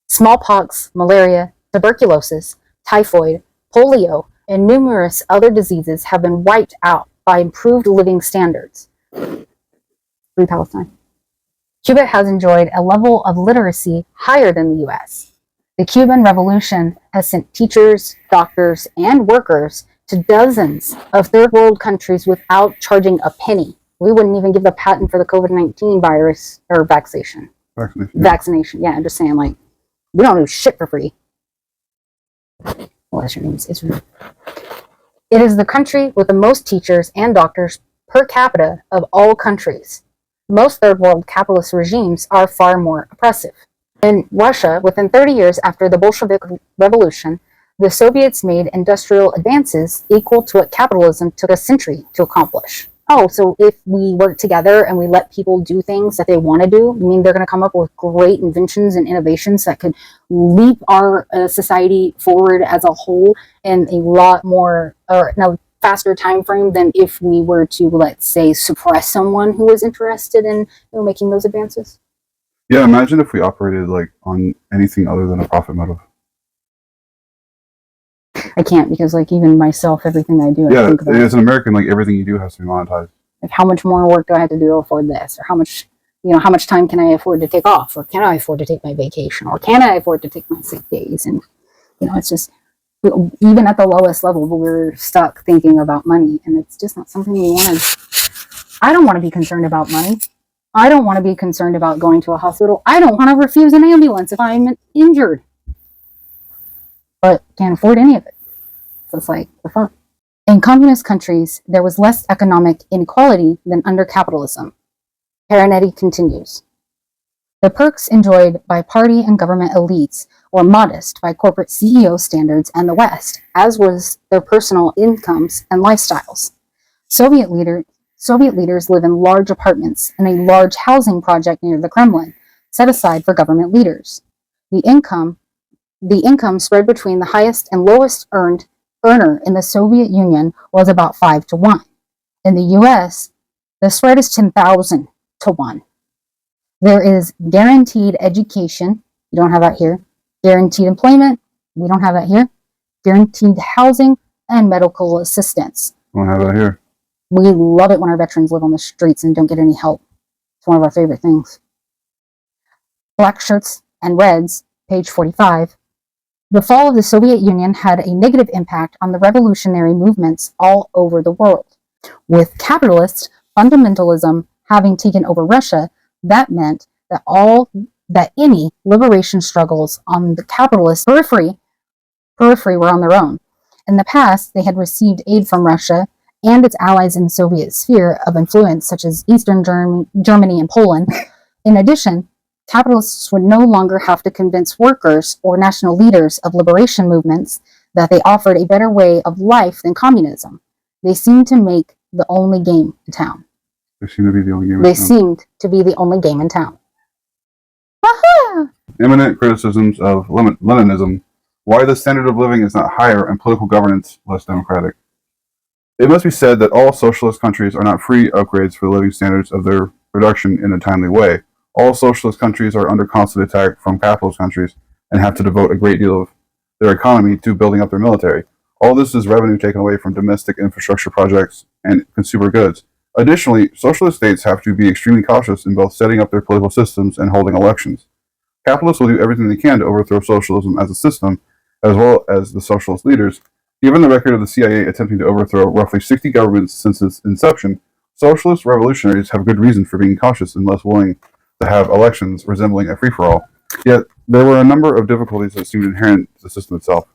Smallpox, malaria, tuberculosis, typhoid, polio, and numerous other diseases have been wiped out by improved living standards. Free Palestine. Cuba has enjoyed a level of literacy higher than the US. The Cuban Revolution has sent teachers, doctors, and workers to dozens of third world countries without charging a penny. We wouldn't even give the patent for the COVID-19 virus or vaccination. Vaccination. Yeah, I'm just saying, like, we don't do shit for free. What's your name? Israel. It is the country with the most teachers and doctors per capita of all countries. Most third world capitalist regimes are far more oppressive. In Russia, within 30 years after the Bolshevik Revolution, the Soviets made industrial advances equal to what capitalism took a century to accomplish. Oh, so if we work together and we let people do things that they want to do, I mean, they're going to come up with great inventions and innovations that could leap our society forward as a whole in a lot more, or in a faster time frame than if we were to, let's say, suppress someone who was interested in making those advances. Yeah, imagine if we operated like on anything other than a profit motive. I can't, because like even myself, everything I do, I think about, as an American, like everything you do has to be monetized. Like, how much more work do I have to do to afford this, or how much time can I afford to take off, or can I afford to take my vacation, or can I afford to take my sick days? And it's just, even at the lowest level, we're stuck thinking about money, and it's just not something we want. I don't want to be concerned about money. I don't want to be concerned about going to a hospital. I don't want to refuse an ambulance if I'm injured, but can't afford any of it. So it's like, the fuck. In communist countries, there was less economic inequality than under capitalism. Paranetti continues. The perks enjoyed by party and government elites were modest by corporate CEO standards and the West, as was their personal incomes and lifestyles. Soviet leaders live in large apartments in a large housing project near the Kremlin, set aside for government leaders. The income spread between the highest and lowest earner in the Soviet Union was about 5-1. In the US, the spread is 10,000-1. There is guaranteed education. You don't have that here. Guaranteed employment. We don't have that here. Guaranteed housing and medical assistance. We don't have that here. We love it when our veterans live on the streets and don't get any help. It's one of our favorite things. Black shirts and reds, page 45. The fall of the Soviet Union had a negative impact on the revolutionary movements all over the world. With capitalist fundamentalism having taken over Russia, that meant that any liberation struggles on the capitalist periphery were on their own. In the past, they had received aid from Russia and its allies in the Soviet sphere of influence, such as Eastern Germany and Poland. In addition, capitalists would no longer have to convince workers or national leaders of liberation movements that they offered a better way of life than communism. They seemed to make the only game in town. They seem to be the only game in They town. seemed to be the only game in town. Imminent criticisms of Leninism, why the standard of living is not higher and political governance less democratic. It must be said that all socialist countries are not free upgrades for the living standards of their production in a timely way. All socialist countries are under constant attack from capitalist countries and have to devote a great deal of their economy to building up their military. All this is revenue taken away from domestic infrastructure projects and consumer goods. Additionally, socialist states have to be extremely cautious in both setting up their political systems and holding elections. Capitalists will do everything they can to overthrow socialism as a system, as well as the socialist leaders. Given the record of the CIA attempting to overthrow roughly 60 governments since its inception, socialist revolutionaries have good reason for being cautious and less willing to have elections resembling a free-for-all. Yet, there were a number of difficulties that seemed inherent to the system itself.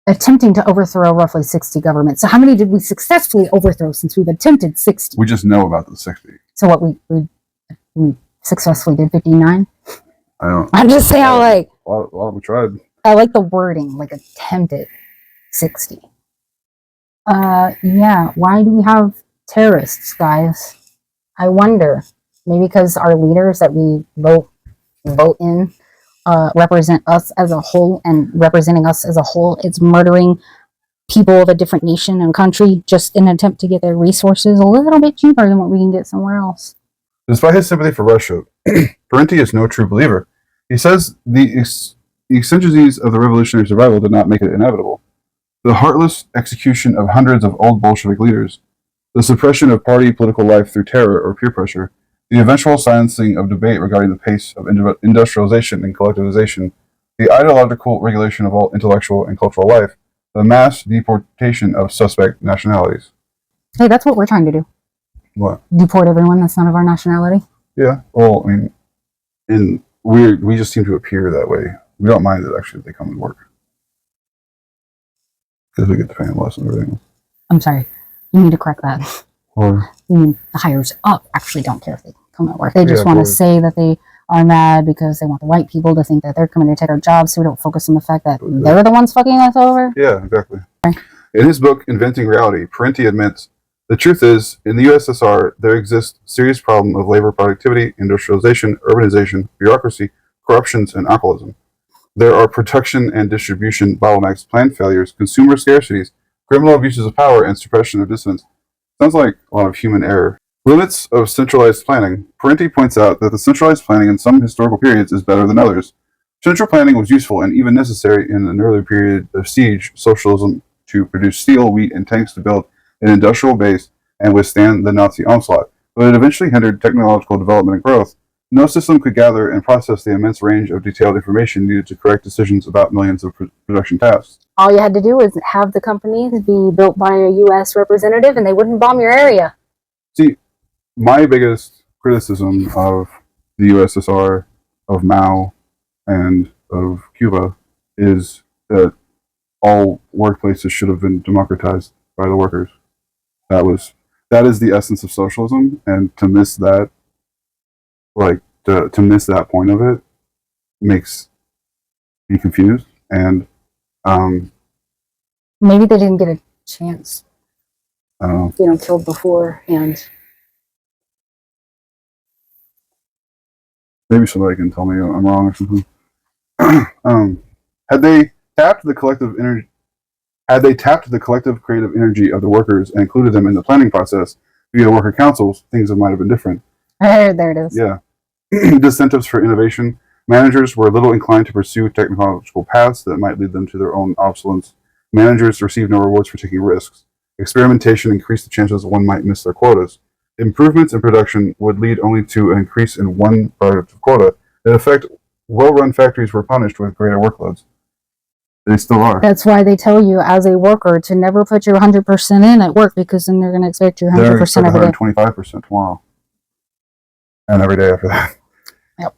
Attempting to overthrow roughly 60 governments. So how many did we successfully overthrow since we've attempted 60? We just know about the 60. So what, we successfully did 59? I don't. I'm just saying, We tried. I like the wording, like attempted 60. Yeah, why do we have terrorists, guys? I wonder. Maybe because our leaders that we vote in represent us as a whole, and representing us as a whole, it's murdering people of a different nation and country just in an attempt to get their resources a little bit cheaper than what we can get somewhere else. Despite his sympathy for Russia, Parenti is no true believer. He says the eccentricities of the revolutionary survival did not make it inevitable. The heartless execution of hundreds of old Bolshevik leaders, the suppression of party political life through terror or peer pressure, the eventual silencing of debate regarding the pace of industrialization and collectivization, the ideological regulation of all intellectual and cultural life, the mass deportation of suspect nationalities. Hey, that's what we're trying to do. What? Deport everyone that's not of our nationality. Yeah. Well, I mean, and we just seem to appear that way. We don't mind that actually they come and work because we get to pay them less and everything. I'm sorry. You need to correct that. Or You mean the hires up actually don't care if they come at work. They just Yeah, want to but- say that they are mad because they want the white people to think that they're coming to take our jobs, so we don't focus on the fact that they're the ones fucking us over. yeah, exactly. Okay. In his book Inventing Reality, Parenti admits the truth is in the USSR there exists serious problem of labor productivity, industrialization, urbanization, bureaucracy, corruptions, and alcoholism. There are production and distribution bottlenecks, plant failures, consumer scarcities, criminal abuses of power, and suppression of dissidents. Sounds like a lot of human error. Limits of centralized planning. Parenti points out that the centralized planning in some historical periods is better than others. Central planning was useful and even necessary in an earlier period of siege socialism to produce steel, wheat, and tanks to build an industrial base and withstand the Nazi onslaught, but it eventually hindered technological development and growth. No system could gather and process the immense range of detailed information needed to correct decisions about millions of production tasks. All you had to do was have the companies be built by a U.S. representative, and they wouldn't bomb your area. See, my biggest criticism of the USSR, of Mao, and of Cuba is that all workplaces should have been democratized by the workers. That is the essence of socialism, and to miss that, like, to miss that point of it makes me confused. And Maybe they didn't get a chance, I don't know. killed before, and Maybe somebody can tell me I'm wrong or something. Had they tapped the collective creative energy of the workers and included them in the planning process via worker councils, things might have been different. there it is. Yeah. Disincentives for innovation. Managers were little inclined to pursue technological paths that might lead them to their own obsolescence. Managers received no rewards for taking risks. Experimentation increased the chances one might miss their quotas. Improvements in production would lead only to an increase in one productive quota. In effect, well-run factories were punished with greater workloads. They still are. That's why they tell you as a worker to never put your 100% in at work, because then they're going to expect your 100% every day. 125% tomorrow. And every day after that. Yep.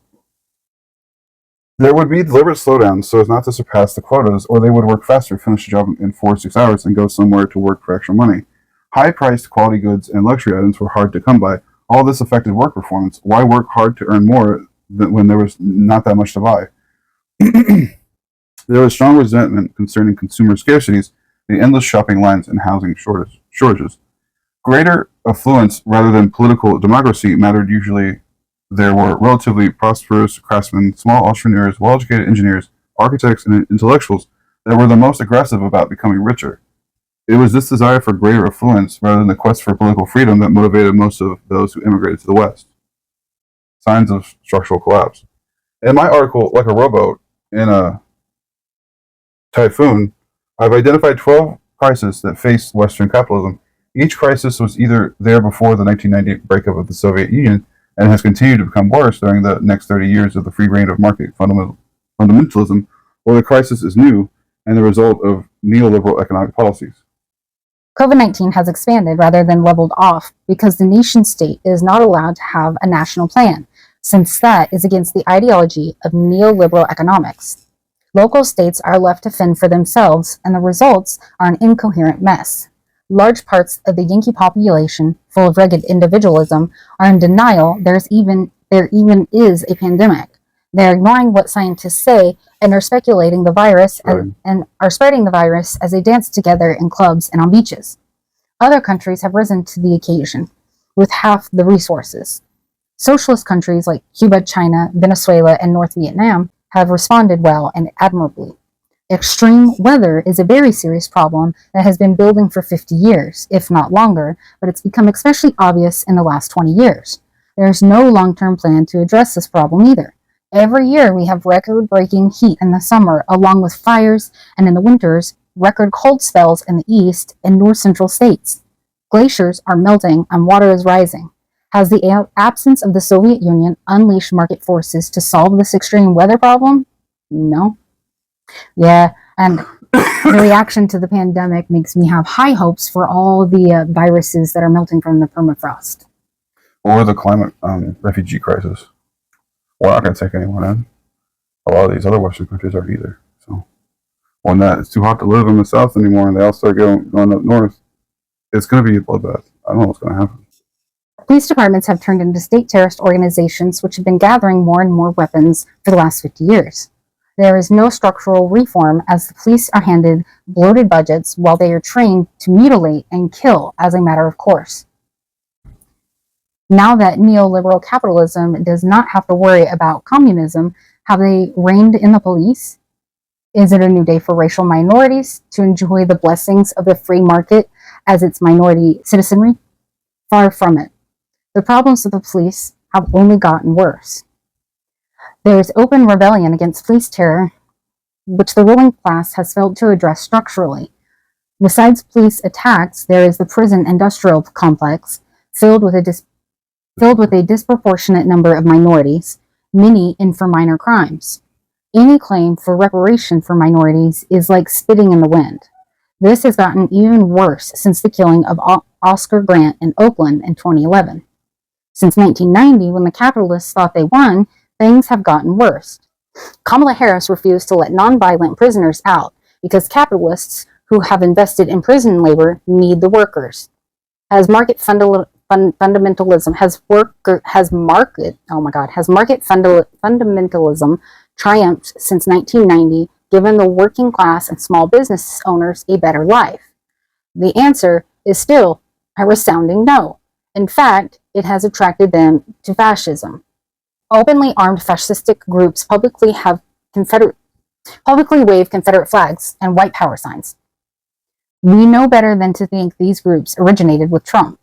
There would be deliberate slowdowns so as not to surpass the quotas, or they would work faster, finish the job in 4 to 6 hours, and go somewhere to work for extra money. High-priced quality goods and luxury items were hard to come by. All this affected work performance. Why work hard to earn more when there was not that much to buy? There was strong resentment concerning consumer scarcities, the endless shopping lines, and housing shortages. Greater affluence rather than political democracy mattered usually. There were relatively prosperous craftsmen, small entrepreneurs, well-educated engineers, architects, and intellectuals that were the most aggressive about becoming richer. It was this desire for greater affluence rather than the quest for political freedom that motivated most of those who immigrated to the West. Signs of structural collapse. In my article, Like a Rowboat in a Typhoon, I've identified 12 crises that faced Western capitalism. Each crisis was either there before the 1990 breakup of the Soviet Union and has continued to become worse during the next 30 years of the free reign of market fundamentalism, or the crisis is new and the result of neoliberal economic policies. COVID-19 has expanded rather than leveled off because the nation state is not allowed to have a national plan, since that is against the ideology of neoliberal economics. Local states are left to fend for themselves, and the results are an incoherent mess. Large parts of the Yankee population, full of rugged individualism, are in denial there even is a pandemic. They're ignoring what scientists say and are speculating the virus and are spreading the virus as they dance together in clubs and on beaches. Other countries have risen to the occasion with half the resources. Socialist countries like Cuba, China, Venezuela, and North Vietnam have responded well and admirably. Extreme weather is a very serious problem that has been building for 50 years, if not longer, but it's become especially obvious in the last 20 years. There's no long-term plan to address this problem either. Every year we have record-breaking heat in the summer, along with fires, and in the winters, record cold spells in the east and north-central states. Glaciers are melting and water is rising. Has the absence of the Soviet Union unleashed market forces to solve this extreme weather problem? No. Yeah, and the reaction to the pandemic makes me have high hopes for all the viruses that are melting from the permafrost. Or the climate refugee crisis. We're not going to take anyone in. A lot of these other Western countries aren't either. So when it's too hot to live in the South anymore and they all start going up north, it's going to be a bloodbath. I don't know what's going to happen. Police departments have turned into state terrorist organizations which have been gathering more and more weapons for the last 50 years. There is no structural reform as the police are handed bloated budgets while they are trained to mutilate and kill as a matter of course. Now that neoliberal capitalism does not have to worry about communism, have they reined in the police? Is it a new day for racial minorities to enjoy the blessings of the free market as its minority citizenry? Far from it. The problems of the police have only gotten worse. There is open rebellion against police terror, which the ruling class has failed to address structurally. Besides police attacks, there is the prison industrial complex, filled with a disproportionate number of minorities, many in for minor crimes. Any claim for reparation for minorities is like spitting in the wind. This has gotten even worse since the killing of Oscar Grant in Oakland in 2011. Since 1990, when the capitalists thought they won, things have gotten worse. Kamala Harris refused to let nonviolent prisoners out because capitalists who have invested in prison labor need the workers. As market fundamentalism fundamentalism triumphed since 1990, given the working class and small business owners a better life? The answer is still a resounding no. In fact, it has attracted them to fascism. Openly armed fascistic groups publicly wave Confederate flags and white power signs. We know better than to think these groups originated with Trump.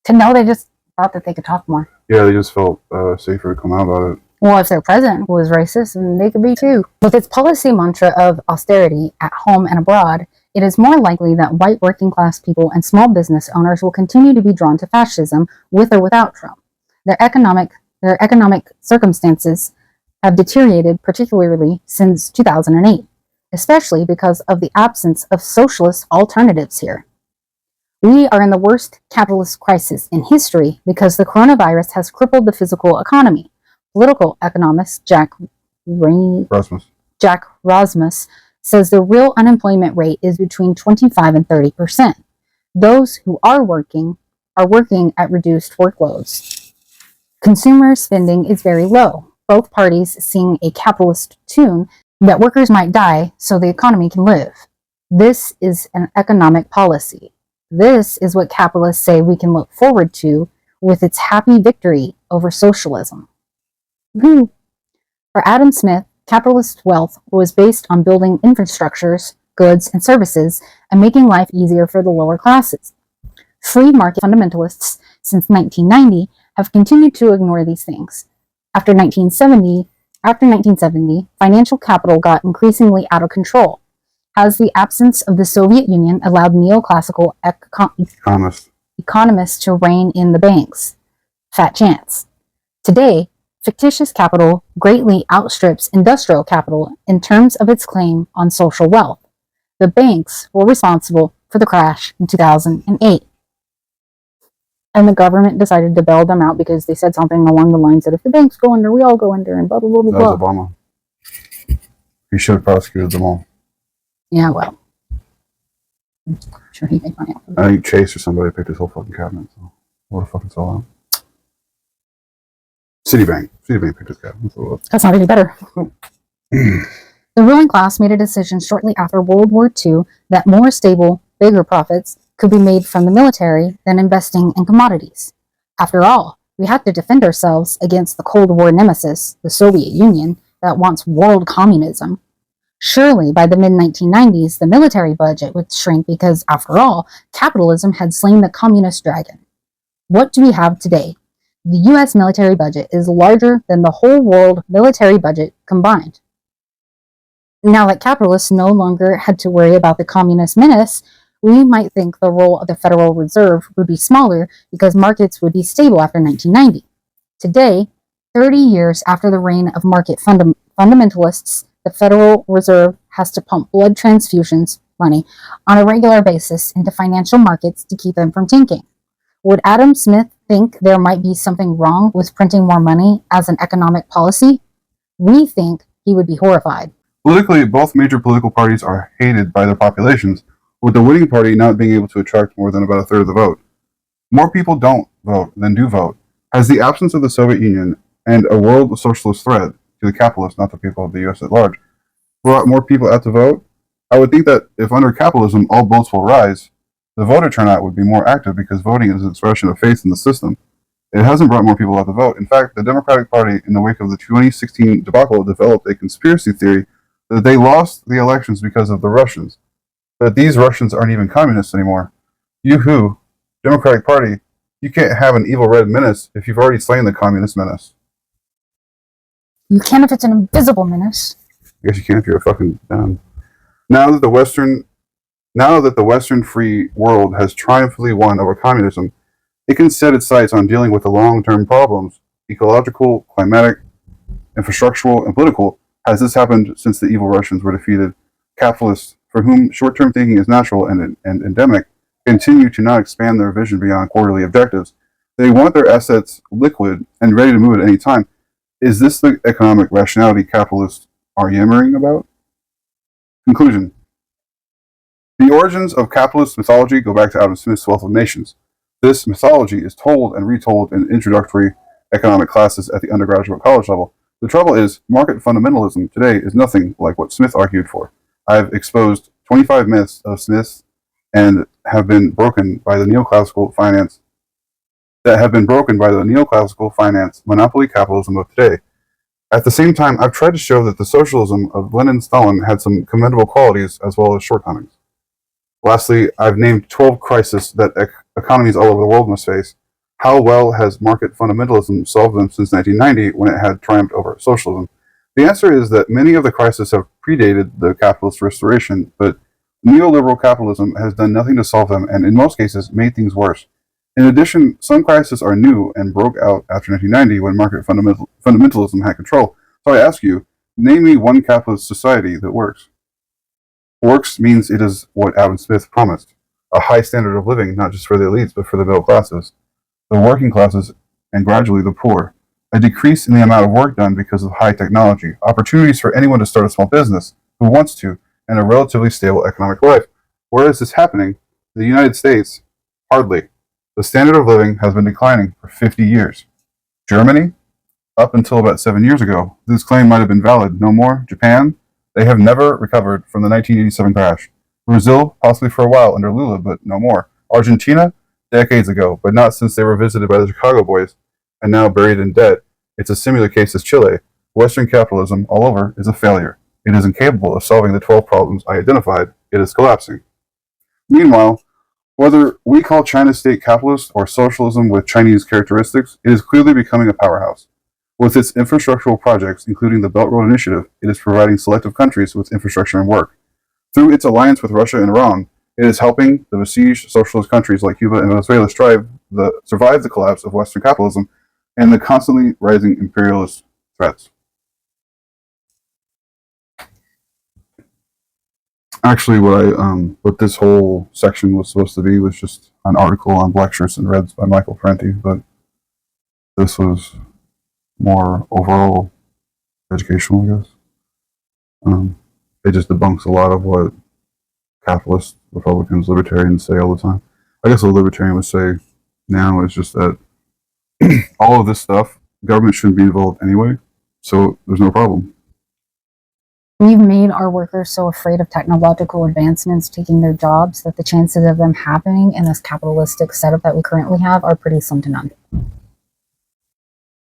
To know they just thought that they could talk more. Yeah, they just felt safer to come out about it. Well, if their president was racist, then they could be too. With its policy mantra of austerity at home and abroad, it is more likely that white working class people and small business owners will continue to be drawn to fascism with or without Trump. Their economic circumstances have deteriorated particularly since 2008, especially because of the absence of socialist alternatives here. We are in the worst capitalist crisis in history because the coronavirus has crippled the physical economy. Political economist Jack Rasmus says the real unemployment rate is between 25 and 30%. Those who are working at reduced workloads. Consumer spending is very low. Both parties sing a capitalist tune that workers might die so the economy can live. This is an economic policy. This is what capitalists say we can look forward to with its happy victory over socialism. Woo. For Adam Smith, capitalist wealth was based on building infrastructures, goods, and services, and making life easier for the lower classes. Free market fundamentalists since 1990 have continued to ignore these things. After 1970, financial capital got increasingly out of control. Has the absence of the Soviet Union allowed neoclassical economists to reign in the banks? Fat chance. Today, fictitious capital greatly outstrips industrial capital in terms of its claim on social wealth. The banks were responsible for the crash in 2008. And the government decided to bail them out because they said something along the lines that if the banks go under, we all go under, and blah, blah, blah, blah, blah. That was Obama. He should have prosecuted them all. Yeah, well. I'm sure he made money off of it. I think Chase or somebody picked his whole fucking cabinet, so what the fuck it's all out. Citibank picked his cabinet. So that's not any better. The ruling class made a decision shortly after World War II that more stable, bigger profits could be made from the military than investing in commodities. After all, we had to defend ourselves against the Cold War nemesis, the Soviet Union, that wants world communism. Surely, by the mid-1990s, the military budget would shrink because, after all, capitalism had slain the communist dragon. What do we have today? The U.S. military budget is larger than the whole world military budget combined. Now that capitalists no longer had to worry about the communist menace, we might think the role of the Federal Reserve would be smaller because markets would be stable after 1990. Today, 30 years after the reign of market fundamentalists, the Federal Reserve has to pump blood transfusions money on a regular basis into financial markets to keep them from tanking. Would Adam Smith think there might be something wrong with printing more money as an economic policy? We think he would be horrified. Politically, both major political parties are hated by their populations, with the winning party not being able to attract more than about a third of the vote. More people don't vote than do vote. Has the absence of the Soviet Union and a world socialist threat to the capitalists, not the people of the U.S. at large, brought more people out to vote? I would think that if under capitalism all boats will rise, the voter turnout would be more active because voting is an expression of faith in the system. It hasn't brought more people out to vote. In fact, the Democratic Party, in the wake of the 2016 debacle, developed a conspiracy theory that they lost the elections because of the Russians. But these Russians aren't even communists anymore. Yoo-hoo, Democratic Party, you can't have an evil red menace if you've already slain the communist menace. You can if it's an invisible menace. I guess you can if you're a fucking dumb. Now that the Western free world has triumphantly won over communism, it can set its sights on dealing with the long-term problems, ecological, climatic, infrastructural, and political. Has this happened since the evil Russians were defeated? Capitalists, for whom short-term thinking is natural and endemic, continue to not expand their vision beyond quarterly objectives. They want their assets liquid and ready to move at any time. Is this the economic rationality capitalists are yammering about? Conclusion. The origins of capitalist mythology go back to Adam Smith's Wealth of Nations. This mythology is told and retold in introductory economic classes at the undergraduate college level. The trouble is, market fundamentalism today is nothing like what Smith argued for. I've exposed 25 myths of Smith's and have been broken by the neoclassical finance monopoly capitalism of today. At the same time, I've tried to show that the socialism of Lenin and Stalin had some commendable qualities as well as shortcomings. Lastly, I've named 12 crises that economies all over the world must face. How well has market fundamentalism solved them since 1990 when it had triumphed over socialism? The answer is that many of the crises have predated the capitalist restoration, but neoliberal capitalism has done nothing to solve them and in most cases made things worse. In addition, some crises are new and broke out after 1990 when market fundamentalism had control. So I ask you, name me one capitalist society that works. Works means it is what Adam Smith promised, a high standard of living not just for the elites but for the middle classes, the working classes, and gradually the poor. A decrease in the amount of work done because of high technology, opportunities for anyone to start a small business who wants to, and a relatively stable economic life. Where is this happening? In the United States? Hardly. The standard of living has been declining for 50 years. Germany? Up until about 7 years ago, this claim might have been valid. No more. Japan? They have never recovered from the 1987 crash. Brazil? Possibly for a while under Lula, but no more. Argentina? Decades ago, but not since they were visited by the Chicago Boys and now buried in debt. It's a similar case as Chile. Western capitalism, all over, is a failure. It is incapable of solving the 12 problems I identified. It is collapsing. Meanwhile, whether we call China state capitalist or socialism with Chinese characteristics, it is clearly becoming a powerhouse. With its infrastructural projects, including the Belt Road Initiative, it is providing selective countries with infrastructure and work. Through its alliance with Russia and Iran, it is helping the besieged socialist countries like Cuba and Venezuela survive the collapse of Western capitalism and the constantly rising imperialist threats. Actually, what this whole section was supposed to be was just an article on black shirts and reds by Michael Parenti, but this was more overall educational, I guess. It just debunks a lot of what capitalists, Republicans, libertarians say all the time. I guess a libertarian would say now is just that all of this stuff, government shouldn't be involved anyway, so there's no problem. We've made our workers so afraid of technological advancements taking their jobs that the chances of them happening in this capitalistic setup that we currently have are pretty slim to none.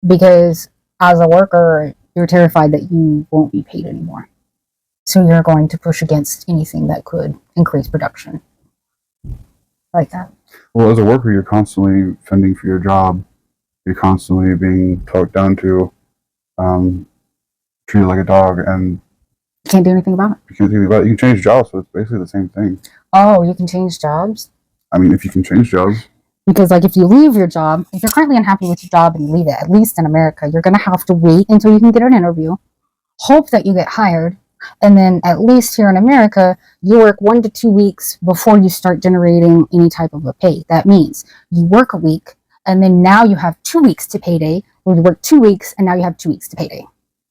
Because as a worker, you're terrified that you won't be paid anymore. So you're going to push against anything that could increase production. Like that. Well, as a worker, you're constantly fending for your job. You're constantly being talked down to, treated like a dog, and you can't do anything about it. You can't do anything about it. You can change jobs, but it's basically the same thing. Oh, you can change jobs? I mean, if you can change jobs. Because, like, if you leave your job, if you're currently unhappy with your job and you leave it, at least in America, you're going to have to wait until you can get an interview, hope that you get hired, and then at least here in America, you work 1 to 2 weeks before you start generating any type of a pay. That means you work a week, and then now you have 2 weeks to payday, or you work 2 weeks, and now you have 2 weeks to payday.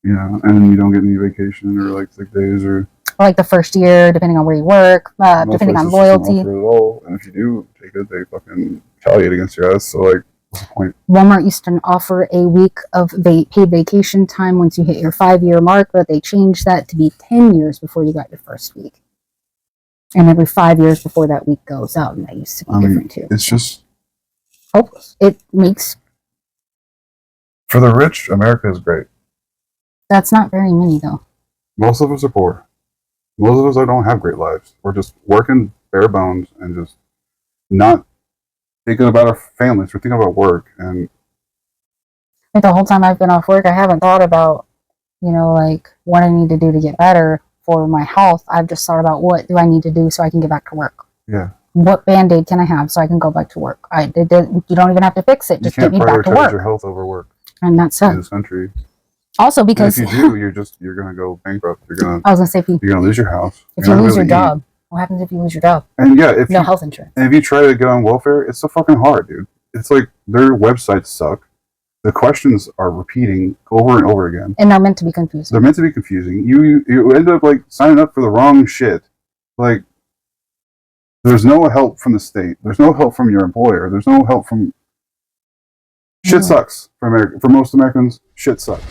Yeah, and then you don't get any vacation or, like, sick days or like the first year, depending on where you work, depending on loyalty. At all. And if you do take it, they fucking retaliate against your ass. So, like, what's the point? Walmart used to offer a week of paid vacation time once you hit your 5-year mark, but they changed that to be 10 years before you got your first week. And every 5 years before that week goes out, and that used to be different too. It's just hopeless. It makes... For the rich, America is great. That's not very many, though. Most of us are poor. Most of us don't have great lives. We're just working bare bones and just not thinking about our families. We're thinking about work. And like the whole time I've been off work, I haven't thought about, like what I need to do to get better for my health. I've just thought about what do I need to do so I can get back to work. Yeah. What Band-Aid can I have so I can go back to work? You don't even have to fix it. Just get me back to work. You can't prioritize your health over work. And that's it. In this country. Also, because and if you do, you're gonna go bankrupt. I was gonna say, you're gonna lose your house. If you lose your job, what happens if you lose your job? And yeah, if no health insurance. And if you try to get on welfare, it's so fucking hard, dude. It's like their websites suck. The questions are repeating over and over again, and they're meant to be confusing. They're meant to be confusing. You end up like signing up for the wrong shit. Like There's no help from the state. There's no help from your employer. There's no help from. Shit sucks for most Americans. Shit sucks.